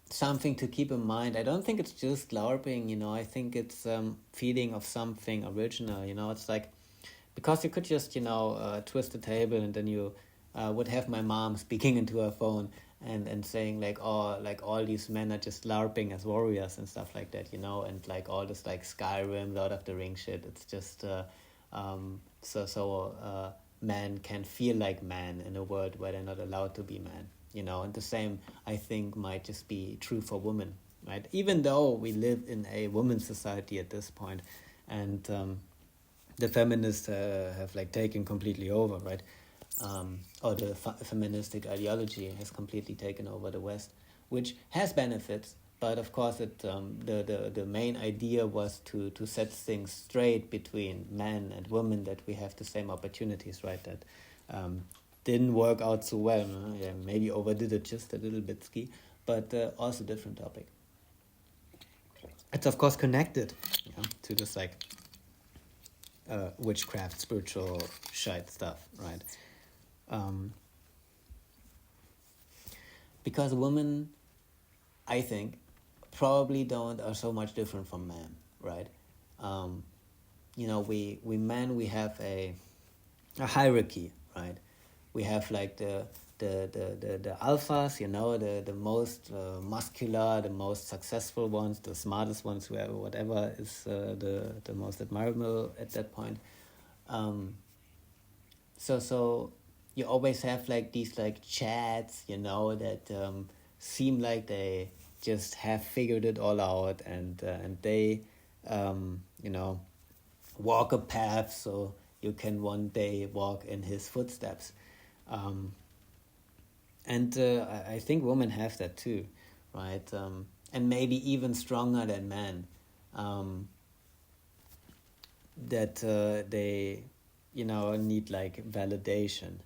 something to keep in mind. I don't think it's just LARPing, I think it's feeding of something original, it's like because you could just twist the table, and then you would have my mom speaking into her phone and saying like, oh, like all these men are just LARPing as warriors and stuff like that, and like all this like Skyrim, Lord of the Ring shit. It's just men can feel like men in a world where they're not allowed to be men, and the same I think might just be true for women, right? Even though we live in a women's society at this point, and the feminists have like taken completely over, right? Or the feministic ideology has completely taken over the West, which has benefits, but of course the main idea was to set things straight between men and women, that we have the same opportunities, right? That didn't work out so well. Yeah, maybe overdid it just a little bit, ski, but also different topic. It's of course connected to this like witchcraft, spiritual shite stuff, right? Because women, I think, probably are so much different from men, right? We men, we have a hierarchy, right? We have like the alphas, the most muscular, the most successful ones, the smartest ones, whatever is the most admirable at that point. So you always have like these like chads, that seem like they just have figured it all out, and they walk a path so you can one day walk in his footsteps. And I think women have that too, right? And maybe even stronger than men. That they, need like validation.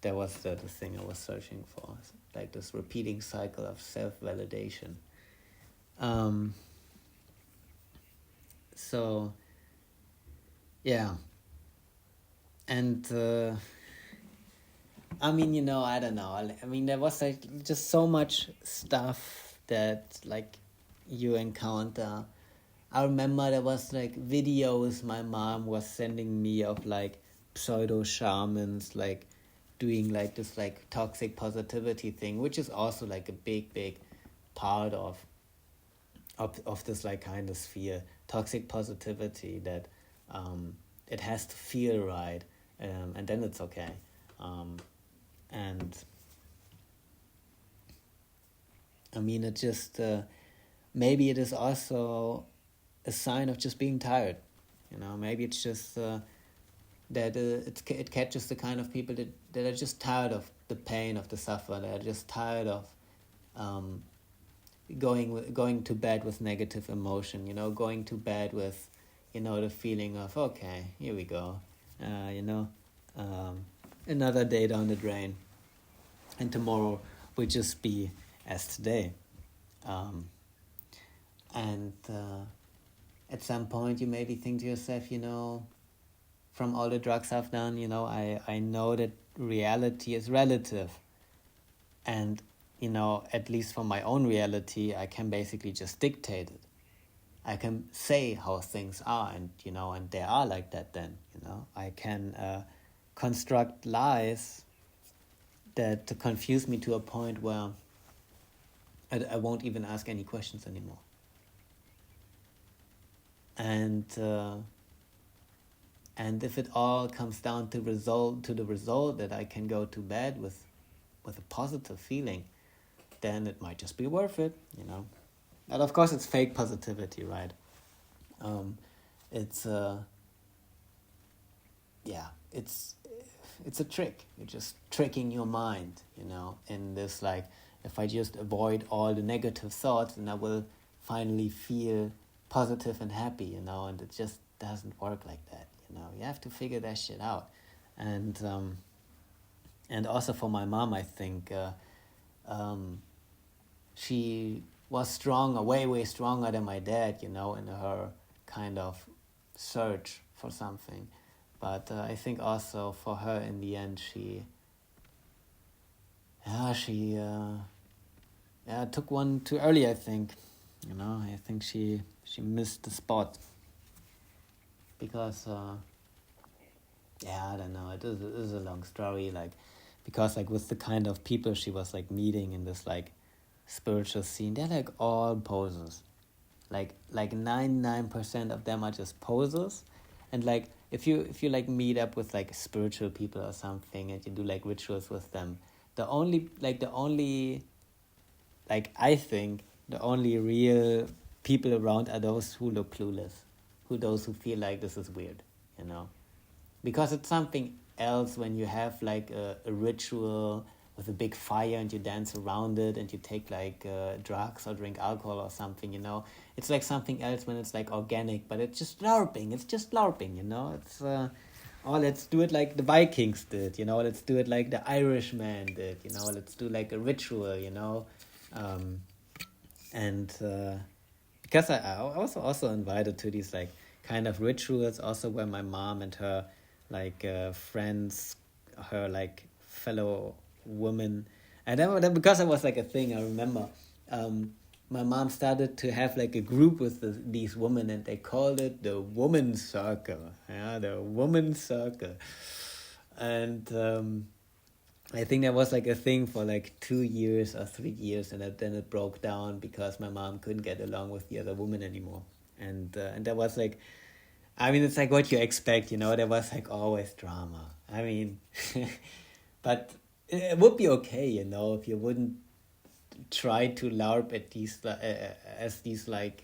That was the thing I was searching for, like this repeating cycle of self-validation. So, yeah. And I mean, I don't know. I mean, there was like just so much stuff that like you encounter. I remember there was like videos my mom was sending me of like pseudo shamans like doing like this like toxic positivity thing, which is also like a big part of this like kind of sphere, toxic positivity, that it has to feel right, and then it's okay. And I mean, it just maybe it is also a sign of just being tired. Maybe it's just that it catches the kind of people that are just tired of the pain, of the suffer, that are just tired of going to bed with negative emotion, going to bed with the feeling of, okay, here we go, another day down the drain, and tomorrow will just be as today. And at some point you maybe think to yourself, from all the drugs I've done, I know that reality is relative. And, at least for my own reality, I can basically just dictate it. I can say how things are, and, and they are like that then, I can construct lies that confuse me to a point where I won't even ask any questions anymore. And if it all comes down to the result that I can go to bed with a positive feeling, then it might just be worth it, And of course it's fake positivity, right? It's a trick. You're just tricking your mind, in this like, if I just avoid all the negative thoughts, then I will finally feel positive and happy, and it just doesn't work like that, You have to figure that shit out. And also for my mom, I think she was stronger, way stronger than my dad, in her kind of search for something. But I think also for her, in the end, she took one too early, I think. I think she missed the spot. Because yeah, I don't know. It is a long story, like, because like with the kind of people she was like meeting in this like spiritual scene, they're like all posers. Like 99% of them are just posers, and like if you like meet up with like spiritual people or something and you do like rituals with them, the only like I think the only real people around are those who look clueless, those who feel like this is weird, you know, because it's something else when you have like a ritual with a big fire and you dance around it and you take like drugs or drink alcohol or something, you know. It's like something else when it's like organic, but it's just larping, you know. It's oh, let's do it like the Vikings did, you know. Let's do it like the Irishman did, you know. Let's do like a ritual, you know. um, and because I was also invited to these like kind of rituals also where my mom and her like friends, her like fellow women, and then because it was like a thing, I remember my mom started to have like a group with these women and they called it the woman circle. Yeah, the woman circle. And I think that was like a thing for like 2 years or 3 years, and then it broke down because my mom couldn't get along with the other woman anymore. And that was like, I mean, it's like what you expect, you know. There was like always drama. I mean, but it would be okay, you know, if you wouldn't try to LARP at these as these like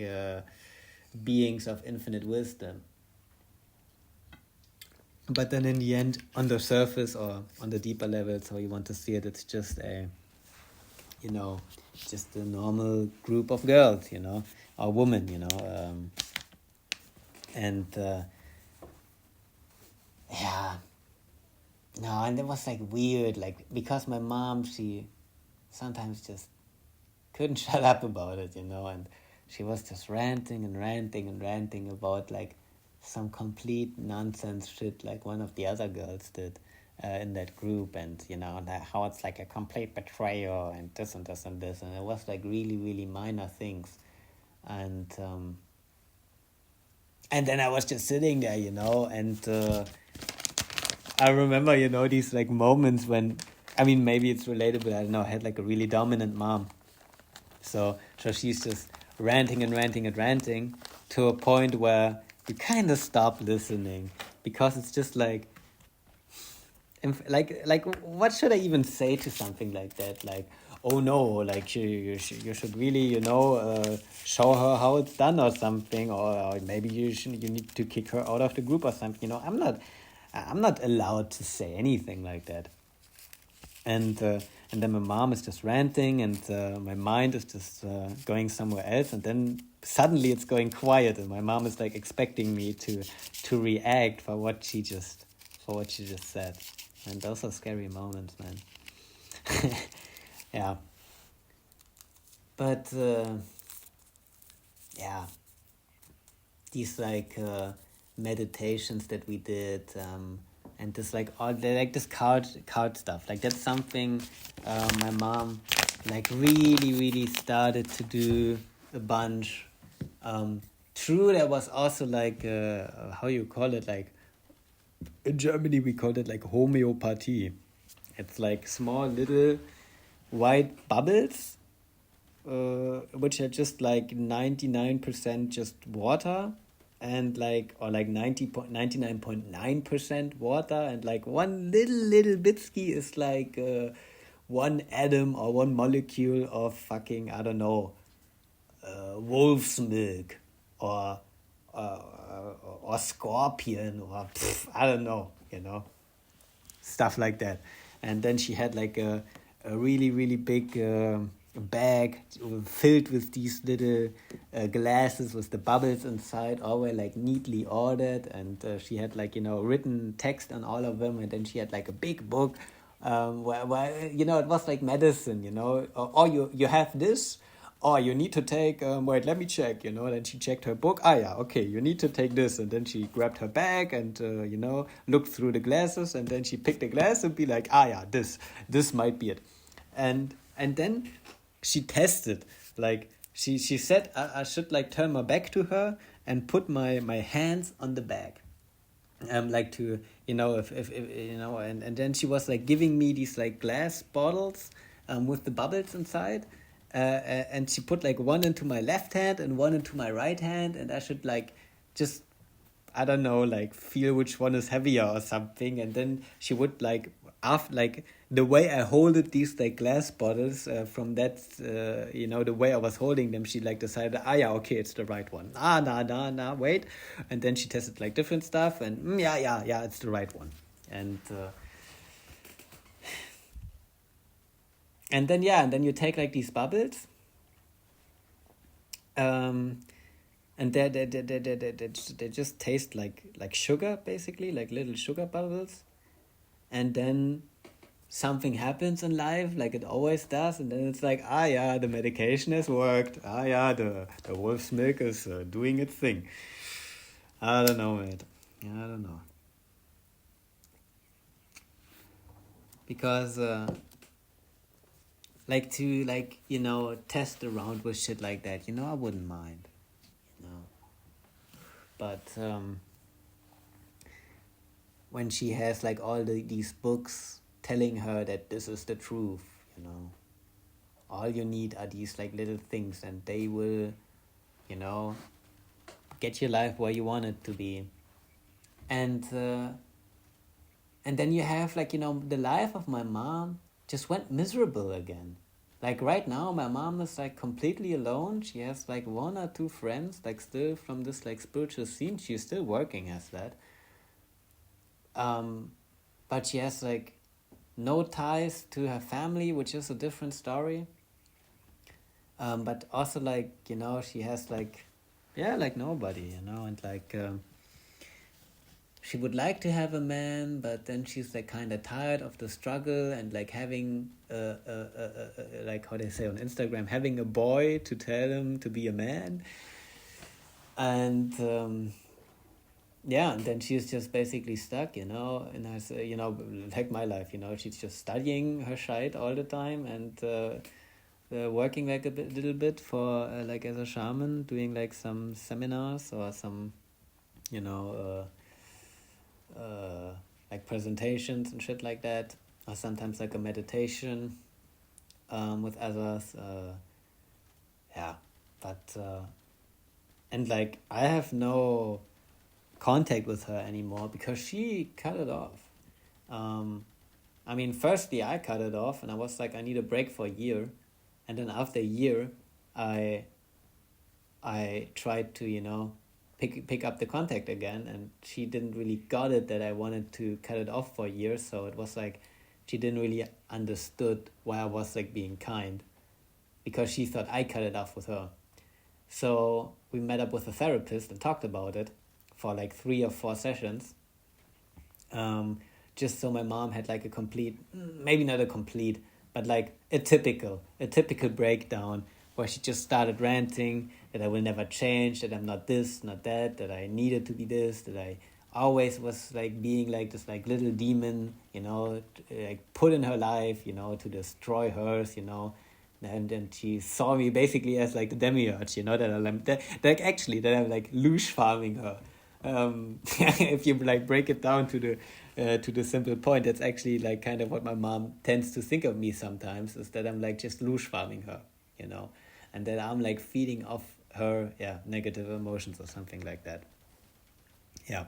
beings of infinite wisdom. But then in the end, on the surface or on the deeper levels, how you want to see it, it's just you know, just a normal group of girls, you know, or women, you know, and yeah, no, and it was like weird, like because my mom, she sometimes just couldn't shut up about it, you know, and she was just ranting and ranting and ranting about like some complete nonsense shit like one of the other girls did in that group, and you know how it's like a complete betrayal and this and this and this, and it was like really really minor things, and then I was just sitting there, you know, and I remember, you know, these like moments when, I mean, maybe it's relatable, I don't know, I had like a really dominant mom. So she's just ranting and ranting and ranting to a point where you kind of stop listening because it's just like what should I even say to something like that? Like, oh no, like you should really, you know, show her how it's done or something, or maybe you need to kick her out of the group or something. You know, I'm not allowed to say anything like that. And then my mom is just ranting, and my mind is just going somewhere else, and then suddenly it's going quiet, and my mom is like expecting me to react for what she just said, and those are scary moments, man. Yeah, but yeah, these like meditations that we did, and this like all like this card stuff, like that's something my mom like really really started to do a bunch. True, there was also like how you call it, like in Germany we call it like homeopathy. It's like small little white bubbles, which are just like 99% just water, and like, or like 99.9% water, and like one little bitski is like one atom or one molecule of fucking, I don't know, wolf's milk, or uh, or scorpion, or I don't know, you know, stuff like that. And then she had like a really really big bag filled with these little glasses with the bubbles inside, all were like neatly ordered, and she had like, you know, written text on all of them, and then she had like a big book where you know, it was like medicine, you know, or you have this, oh, you need to take, wait, let me check, you know. Then she checked her book. Ah, yeah, okay, you need to take this. And then she grabbed her bag and, you know, looked through the glasses. And then she picked a glass and be like, ah, yeah, this might be it. And then she tested. Like, she said I should, like, turn my back to her and put my hands on the bag. like to, if and then she was like giving me these like glass bottles with the bubbles inside, and she put like one into my left hand and one into my right hand, and I should like just, I don't know, like feel which one is heavier or something. And then she would like, after like the way I holded these like glass bottles, from that, the way I was holding them, she like decided, yeah, okay, it's the right one. Nah, wait. And then she tested like different stuff, and yeah, it's the right one. And then you take like these bubbles, um, and they just taste like sugar, basically, like little sugar bubbles. And then something happens in life, like it always does, and then it's like, yeah, the medication has worked. Yeah, the wolf's milk is doing its thing. I don't know, mate. I don't know, because like to like test around with shit like that. I wouldn't mind. You know, but when she has like all these books telling her that this is the truth, all you need are these like little things, and they will, you know, get your life where you want it to be. And then you have like, the life of my mom just went miserable again. Like right now my mom is like completely alone. She has like one or two friends, like still from this like spiritual scene. She's still working as that. But she has like no ties to her family, which is a different story. But also like, she has like, yeah, like nobody, and like, she would like to have a man, but then she's like kind of tired of the struggle and like having, like how they say on Instagram, having a boy to tell him to be a man. And yeah, and then she's just basically stuck, and has, like my life, she's just studying her shite all the time, and working like little bit for like as a shaman, doing like some seminars or some, you know, like presentations and shit like that, or sometimes like a meditation with others. Yeah, but and like I have no contact with her anymore because she cut it off. I mean, firstly I cut it off, and I was like, I need a break for a year, and then after a year, I tried to pick up the contact again, and she didn't really got it that I wanted to cut it off for a year. So it was like she didn't really understood why I was like being kind, because she thought I cut it off with her. So we met up with a therapist and talked about it for like 3 or 4 sessions. Just so my mom had like a complete, maybe not a complete, but like a typical breakdown, where she just started ranting that I will never change, that I'm not this, not that, that I needed to be this, that I always was like being like this like little demon, like put in her life, to destroy hers, and then she saw me basically as like the demiurge, that I'm like loosh farming her. If you like break it down to the simple point, that's actually like kind of what my mom tends to think of me sometimes, is that I'm like just loosh farming her, and that I'm like feeding off her, negative emotions or something like that. Yeah.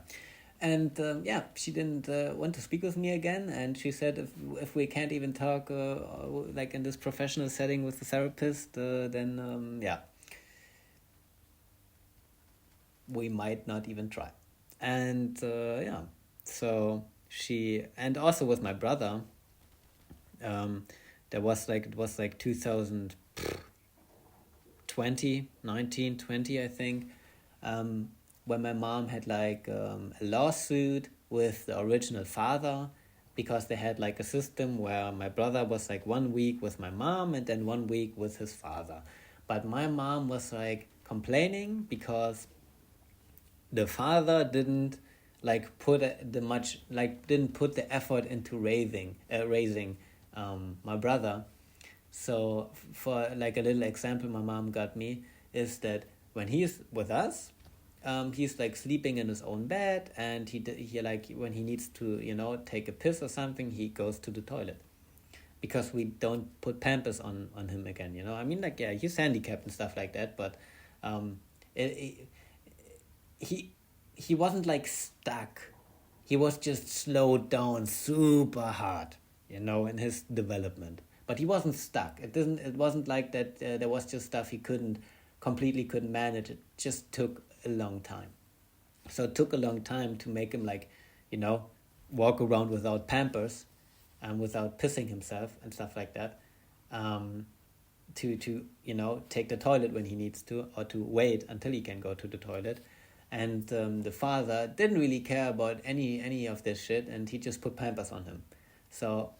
And she didn't want to speak with me again, and she said if we can't even talk like in this professional setting with the therapist, then we might not even try. And so she, and also with my brother, there was like, it was like 2020, 19, 20, I think, when my mom had like a lawsuit with the original father, because they had like a system where my brother was like 1 week with my mom and then 1 week with his father. But my mom was like complaining because the father didn't like put didn't put the effort into raising my brother. So for like a little example my mom got me is that when he's with us, he's like sleeping in his own bed, and he like when he needs to take a piss or something, he goes to the toilet because we don't put Pampers on him again. I mean, like, yeah, he's handicapped and stuff like that, but um, it, he he wasn't like stuck. He was just slowed down super hard, in his development. But he wasn't stuck. It wasn't like that. There was just stuff he completely couldn't manage. It just took a long time. So it took a long time to make him like, you know, walk around without Pampers, without pissing himself and stuff like that. Um, to take the toilet when he needs to, or to wait until he can go to the toilet. And the father didn't really care about any of this shit, and he just put Pampers on him. So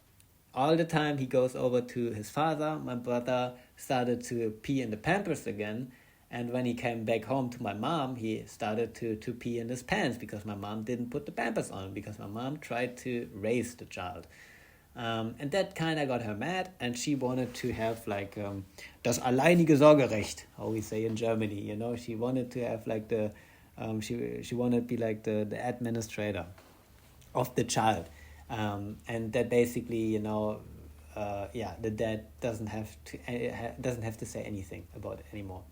all the time he goes over to his father, my brother started to pee in the Pampers again. And when he came back home to my mom, he started to pee in his pants because my mom didn't put the Pampers on, because my mom tried to raise the child. And that kind of got her mad, and she wanted to have like das alleinige Sorgerecht, how we say in Germany. She wanted to have like she wanted to be like the administrator of the child, and that basically the dad doesn't have to say anything about it anymore.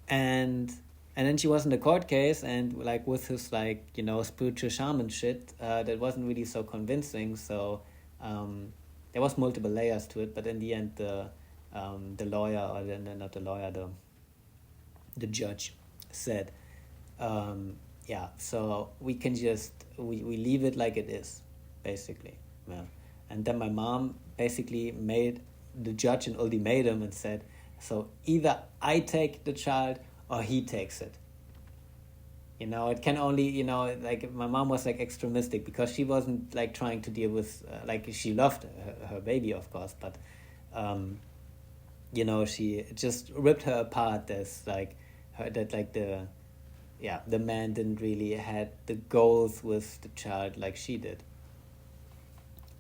And then she was in the court case, and like with his like spiritual shaman shit, that wasn't really so convincing. So there was multiple layers to it, but in the end, the lawyer, or not the lawyer, the judge said, so we can just we leave it like it is, basically. Yeah. And then my mom basically made the judge an ultimatum and said, so either I take the child or he takes it. It can only, like my mom was like extremistic because she wasn't like trying to deal with, like she loved her baby, of course, but, she just ripped her apart as like the man didn't really had the goals with the child like she did.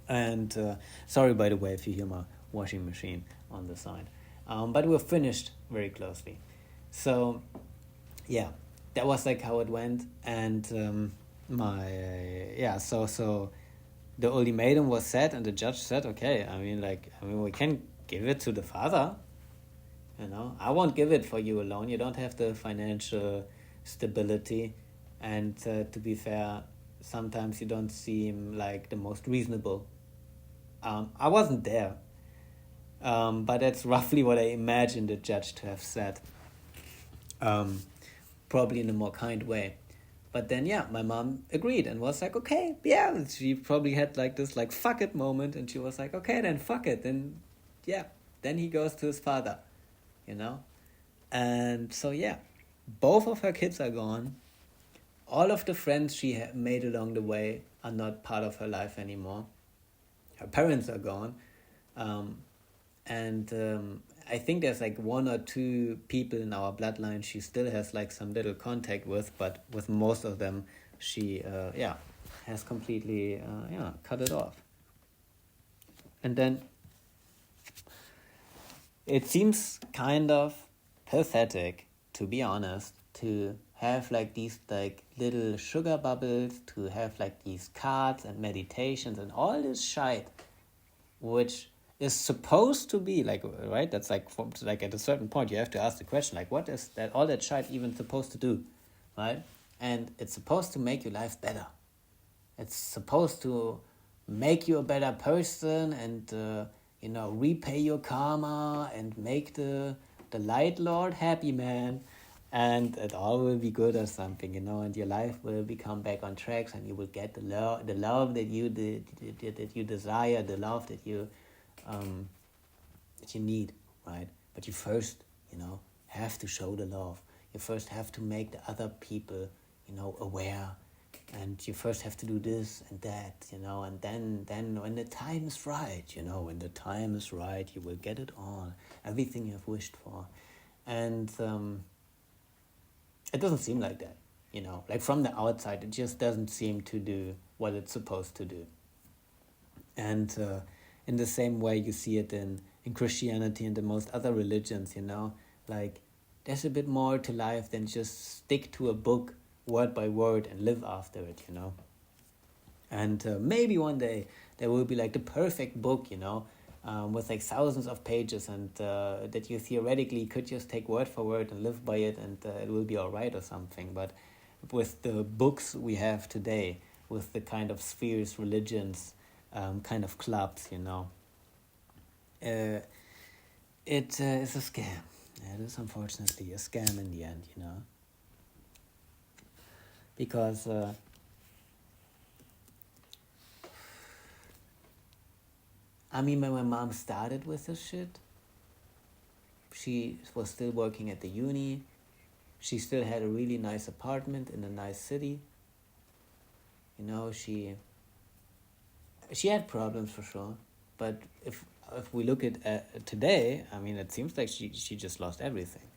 And sorry, by the way, if you hear my washing machine on the side. But we're finished very closely. So, yeah, that was like how it went. And so the ultimatum was set, and the judge said, okay, we can give it to the father. I won't give it for you alone. You don't have the financial stability. And to be fair, sometimes you don't seem like the most reasonable. I wasn't there. But that's roughly what I imagined the judge to have said. Probably in a more kind way. But then, yeah, my mom agreed and was like, okay, yeah. She probably had like this like fuck it moment, and she was like, okay, then fuck it. Then, yeah, then he goes to his father, And so, yeah, both of her kids are gone. All of the friends she made along the way are not part of her life anymore. Her parents are gone. And I think there's like one or two people in our bloodline she still has like some little contact with, but with most of them she has completely cut it off. And then it seems kind of pathetic, to be honest, to have like these like little sugar bubbles, to have like these cards and meditations and all this shit, which is supposed to be like, right? That's like at a certain point you have to ask the question, like, what is that all that shit even supposed to do, right? And it's supposed to make your life better. It's supposed to make you a better person and repay your karma and make the light lord happy, man. And it all will be good or something, and your life will become back on tracks, and you will get the love that you desire, the love that you need, right? But you first, have to show the love. You first have to make the other people, aware, and you first have to do this and that, and then when the time is right, you will get it all, everything you have wished for. And it doesn't seem like that, like from the outside, it just doesn't seem to do what it's supposed to do. And in the same way you see it in Christianity and in most other religions, like there's a bit more to life than just stick to a book word by word and live after it, you know. And maybe one day there will be like the perfect book, you know, with like thousands of pages, and that you theoretically could just take word for word and live by it, and it will be all right or something. But with the books we have today, with the kind of spheres, religions, kind of clubs, you know, uh, it is a scam. It is unfortunately a scam in the end, you know, because I mean, when my mom started with this shit, she was still working at the uni. She still had a really nice apartment in a nice city. You know, she had problems for sure, but if we look at today, I mean, it seems like she just lost everything.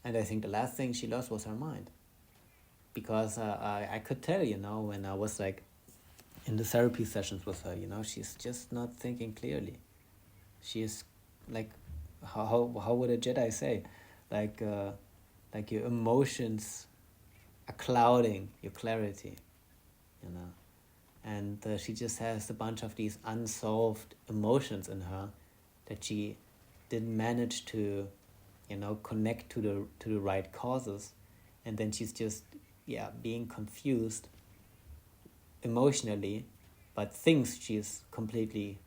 And I think the last thing she lost was her mind, because I could tell, you know, when I was like in the therapy sessions with her, you know, she's just not thinking clearly. She is like, how would a Jedi say, like your emotions are clouding your clarity, you know, and she just has a bunch of these unsolved emotions in her that she didn't manage to, you know, connect to the right causes, and then she's just, yeah, being confused emotionally, but thinks she's completely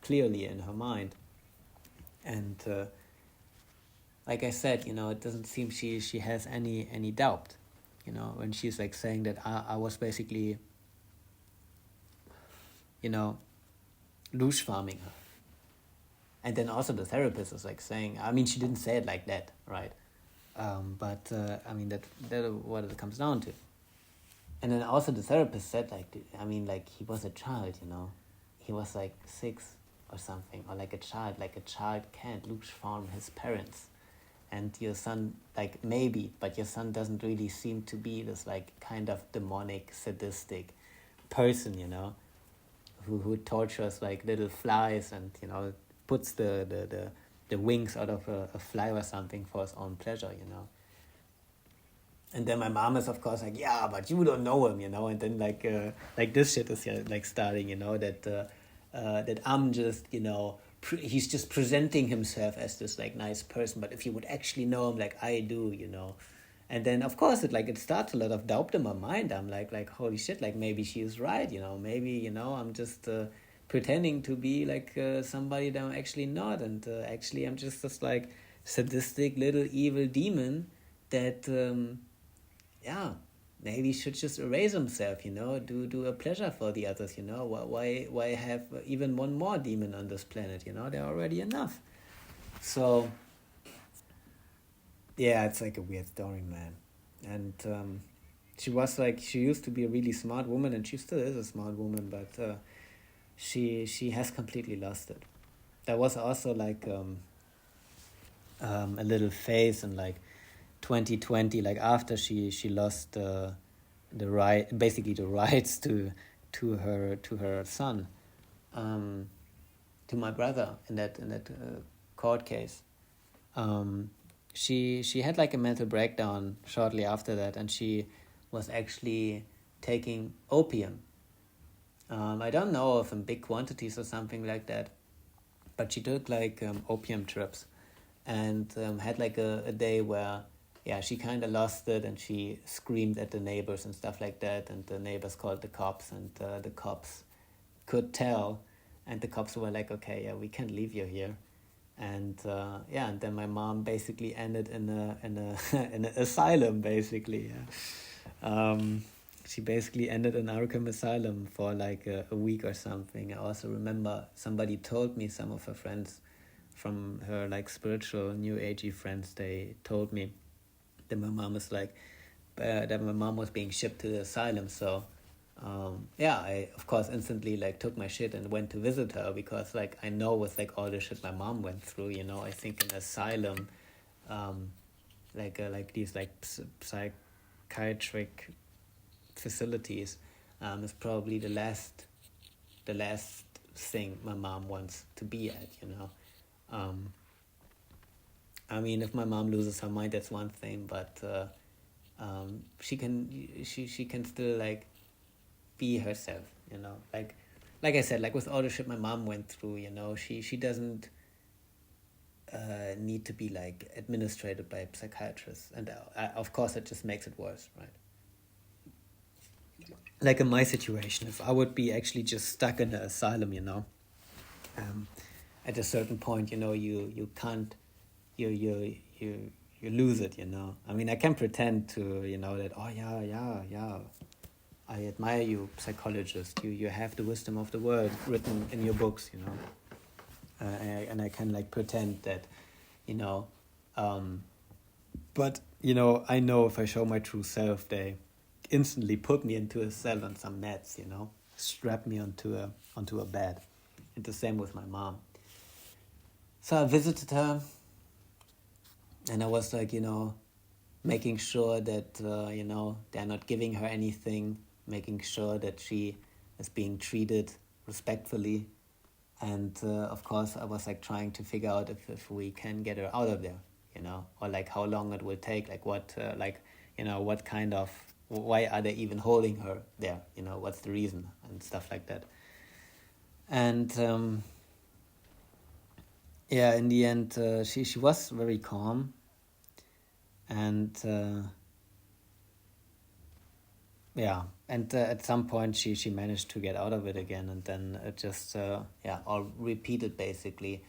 clearly in her mind. And like I said, you know, it doesn't seem she has any doubt, you know, when she's like saying that I was basically, you know, douche farming her. And then also the therapist is like saying, I mean, she didn't say it like that, right? But I mean, that what it comes down to. And then also the therapist said, like, I mean, like, he was a child, you know, he was like 6 or something, or like a child can't douche farm his parents. And your son, like, maybe, but your son doesn't really seem to be this like kind of demonic, sadistic person, you know, who tortures like little flies, and, you know, puts the wings out of a fly or something for his own pleasure, you know. And then my mom is of course like, yeah, but you don't know him, you know. And then like this shit is, yeah, like starting, you know, that I'm just, you know, he's just presenting himself as this like nice person, but if you would actually know him like I do, you know. And then of course it starts a lot of doubt in my mind. I'm like holy shit, like maybe she is right, you know, maybe, you know, I'm just pretending to be like somebody that I'm actually not, and actually I'm just this like sadistic little evil demon that yeah, maybe should just erase himself, you know, do a pleasure for the others, you know. Why have even one more demon on this planet, you know? They're already enough. So yeah, it's like a weird story, man. And she used to be a really smart woman, and she still is a smart woman, but she has completely lost it. There was also like a little phase in like 2020, like after she lost the right, basically the rights to her son, um, to my brother in that court case. Um, she had like a mental breakdown shortly after that, and she was actually taking opium. I don't know if in big quantities or something like that, but she took like opium trips, and had like a day where, yeah, she kind of lost it, and she screamed at the neighbors and stuff like that, and the neighbors called the cops, and the cops could tell, and the cops were like, okay, yeah, we can't leave you here. And yeah, and then my mom basically ended in a in an asylum, basically, yeah. She basically ended in Arkham Asylum for like a week or something. I also remember somebody told me, some of her friends from her like spiritual new agey friends, they told me that my mom is like that my mom was being shipped to the asylum. So yeah, I of course instantly like took my shit and went to visit her, because like I know with like all the shit my mom went through, you know, I think an asylum, like these like psychiatric facilities, is probably the last thing my mom wants to be at, you know. I mean, if my mom loses her mind, that's one thing, but she can still like be herself, you know. Like I said, like with all the shit my mom went through, you know, she doesn't need to be like administrated by a psychiatrist, and of course it just makes it worse, right? Like in my situation, if I would be actually just stuck in the asylum, you know, um, at a certain point, you know, you can't, you lose it, you know. I mean, I can pretend to, you know, that, oh yeah, I admire you, psychologist. You have the wisdom of the world written in your books, you know. And I can like pretend that, you know, but you know, I know if I show my true self, they instantly put me into a cell on some meds, you know, strap me onto a bed. And the same with my mom. So I visited her, and I was like, you know, making sure that you know, they're not giving her anything, making sure that she is being treated respectfully, and of course I was like trying to figure out if we can get her out of there, you know, or like how long it will take, like what like, you know, what kind of, why are they even holding her there, you know, what's the reason and stuff like that. And yeah, in the end she was very calm, and yeah, and at some point she managed to get out of it again, and then it just yeah, all repeated basically.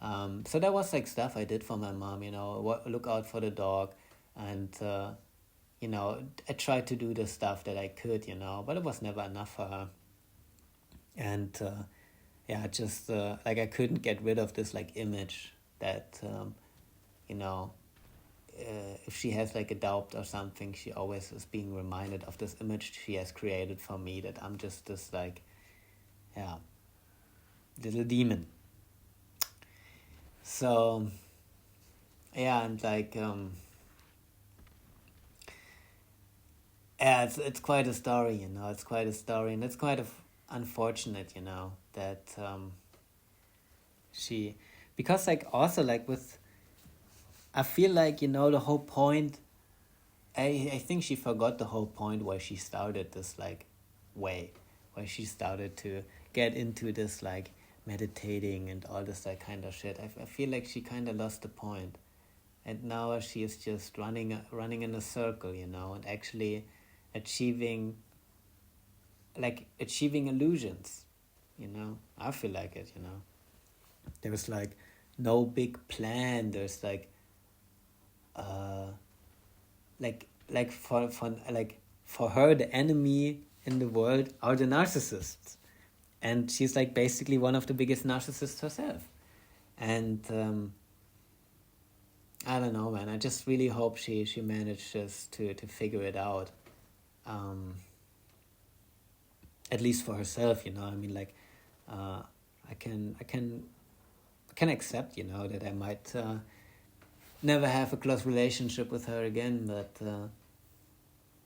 So that was like stuff I did for my mom, you know, look out for the dog, and you know, I tried to do the stuff that I could, you know, but it was never enough for her. And yeah, just like I couldn't get rid of this like image that you know, if she has like a doubt or something, she always is being reminded of this image she has created for me, that I'm just this like, yeah, little demon. So yeah, and like yeah, it's quite a story, you know, it's quite a story, and it's quite unfortunate, you know, that she, because like also like with, I feel like, you know, the whole point, I think she forgot the whole point why she started this like way, why she started to get into this like meditating and all this like kind of shit. I feel like she kind of lost the point, and now she is just running in a circle, you know, and actually achieving achieving illusions, you know. I feel like it, you know. There's like no big plan. There's uh like for her, the enemy in the world are the narcissists, and she's like basically one of the biggest narcissists herself. And I don't know, man, I just really hope she manages to figure it out, at least for herself, you know. I mean, like I can accept, you know, that I might never have a close relationship with her again, but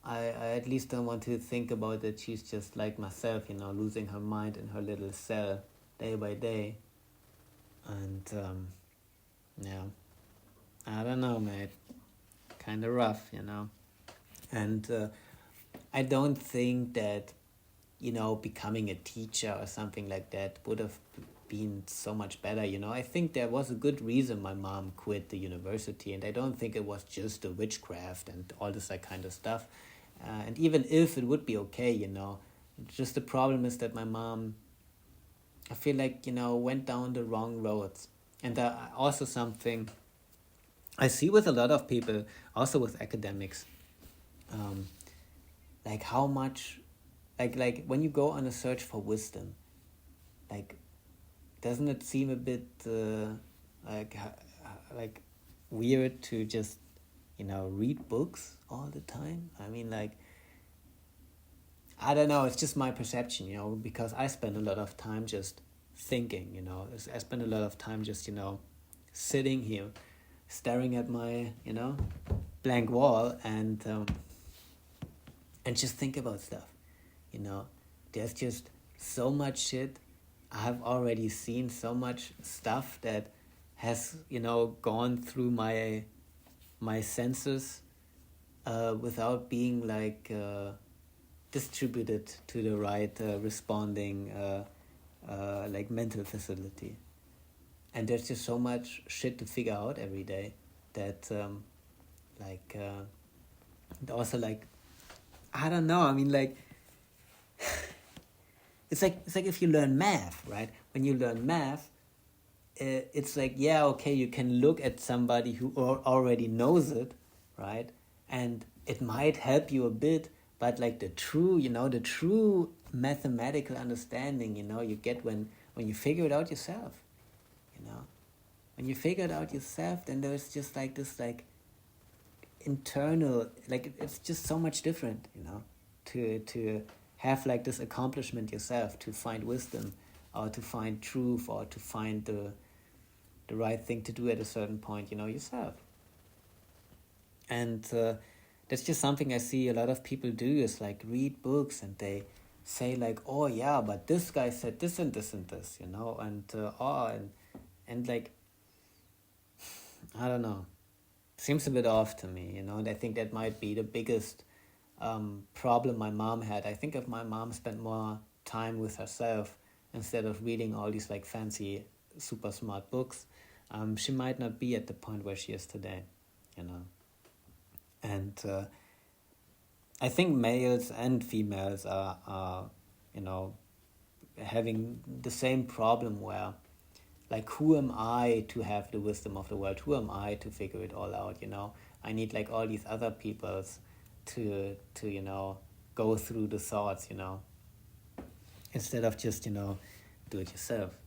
I at least don't want to think about that she's just like myself, you know, losing her mind in her little cell day by day. And yeah, I don't know, mate. Kind of rough, you know. And I don't think that, you know, becoming a teacher or something like that would have been so much better, you know. I think there was a good reason my mom quit the university, and I don't think it was just the witchcraft and all this like kind of stuff. And even if it would be okay, you know, just the problem is that my mom, I feel like, you know, went down the wrong roads. And also something I see with a lot of people, also with academics, um, like how much, like when you go on a search for wisdom, like doesn't it seem a bit like like weird to just, you know, read books all the time? I mean, like, I don't know, it's just my perception, you know, because I spend a lot of time just thinking, you know. I spend a lot of time just, you know, sitting here staring at my, you know, blank wall, and just think about stuff, you know. There's just so much shit. I've already seen so much stuff that has, gone through my senses without being like distributed to the right responding like mental facility. And there's just so much shit to figure out every day that like also like, I don't know, I mean, like it's like if you learn math, right? When you learn math, it's like, yeah, okay, you can look at somebody who already knows it, right? And it might help you a bit, but like the true mathematical understanding, you get when you figure it out yourself, when you figure it out yourself, then there's just like this like internal, like it's just so much different, to have like this accomplishment yourself, to find wisdom or to find truth or to find the right thing to do at a certain point, yourself. And that's just something I see a lot of people do, is like read books and they say like, oh yeah, but this guy said this and this and this, and like, I don't know, seems a bit off to me, and I think that might be the biggest problem my mom had. I think if my mom spent more time with herself instead of reading all these like fancy super smart books, she might not be at the point where she is today, and I think males and females are having the same problem, where like, who am I to have the wisdom of the world? Who am I to figure it all out? I need like all these other peoples to go through the thoughts, instead of just do it yourself.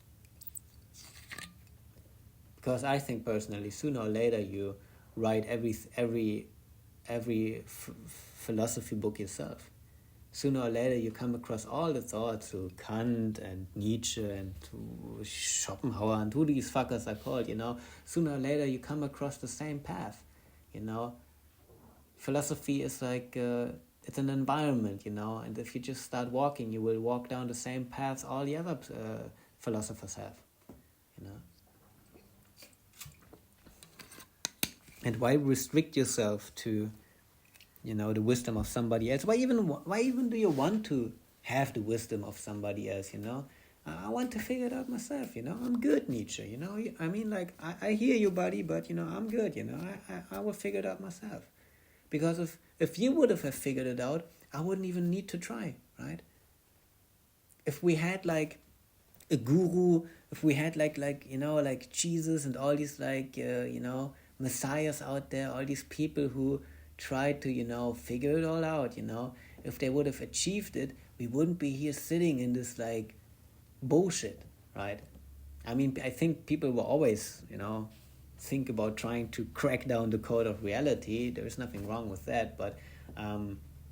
Because I think personally, sooner or later you write every philosophy book yourself. Sooner or later you come across all the thoughts to Kant and Nietzsche and to Schopenhauer and who these fuckers are called, Sooner or later you come across the same path, Philosophy is like, it's an environment, and if you just start walking, you will walk down the same paths all the other philosophers have, And why restrict yourself to the wisdom of somebody else? Why even do you want to have the wisdom of somebody else, I want to figure it out myself, I'm good, Nietzsche, I mean, like, I hear you, buddy, but, I'm good, I will figure it out myself. Because if you would have figured it out, I wouldn't even need to try, right? If we had, like, a guru, if we had, like Jesus and all these, like, messiahs out there, all these people who tried to, figure it all out, if they would have achieved it, we wouldn't be here sitting in this, like, bullshit, right? I mean, I think people will always, think about trying to crack down the code of reality. There's nothing wrong with that, but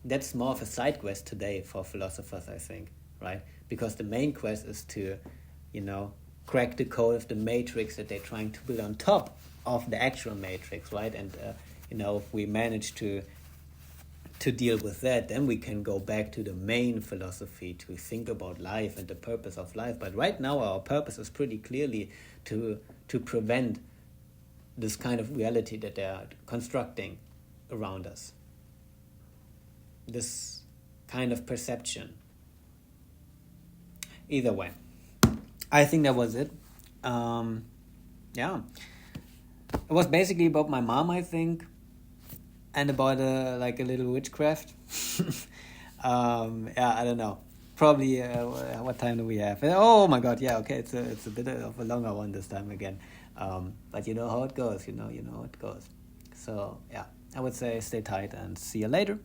that's more of a side quest today for philosophers, I think, right? Because the main quest is to, crack the code of the matrix that they're trying to build on top of the actual matrix, right? And if we manage to deal with that, then we can go back to the main philosophy to think about life and the purpose of life. But right now our purpose is pretty clearly to prevent this kind of reality that they are constructing around us, this kind of perception. Either way, I think that was it. Yeah, it was basically about my mom, I think, and about a little witchcraft. Yeah, I don't know. Probably. What time do we have? Oh my God! Yeah, okay. It's a bit of a longer one this time again. But you know how it goes. You know how it goes. So yeah, I would say stay tight and see you later.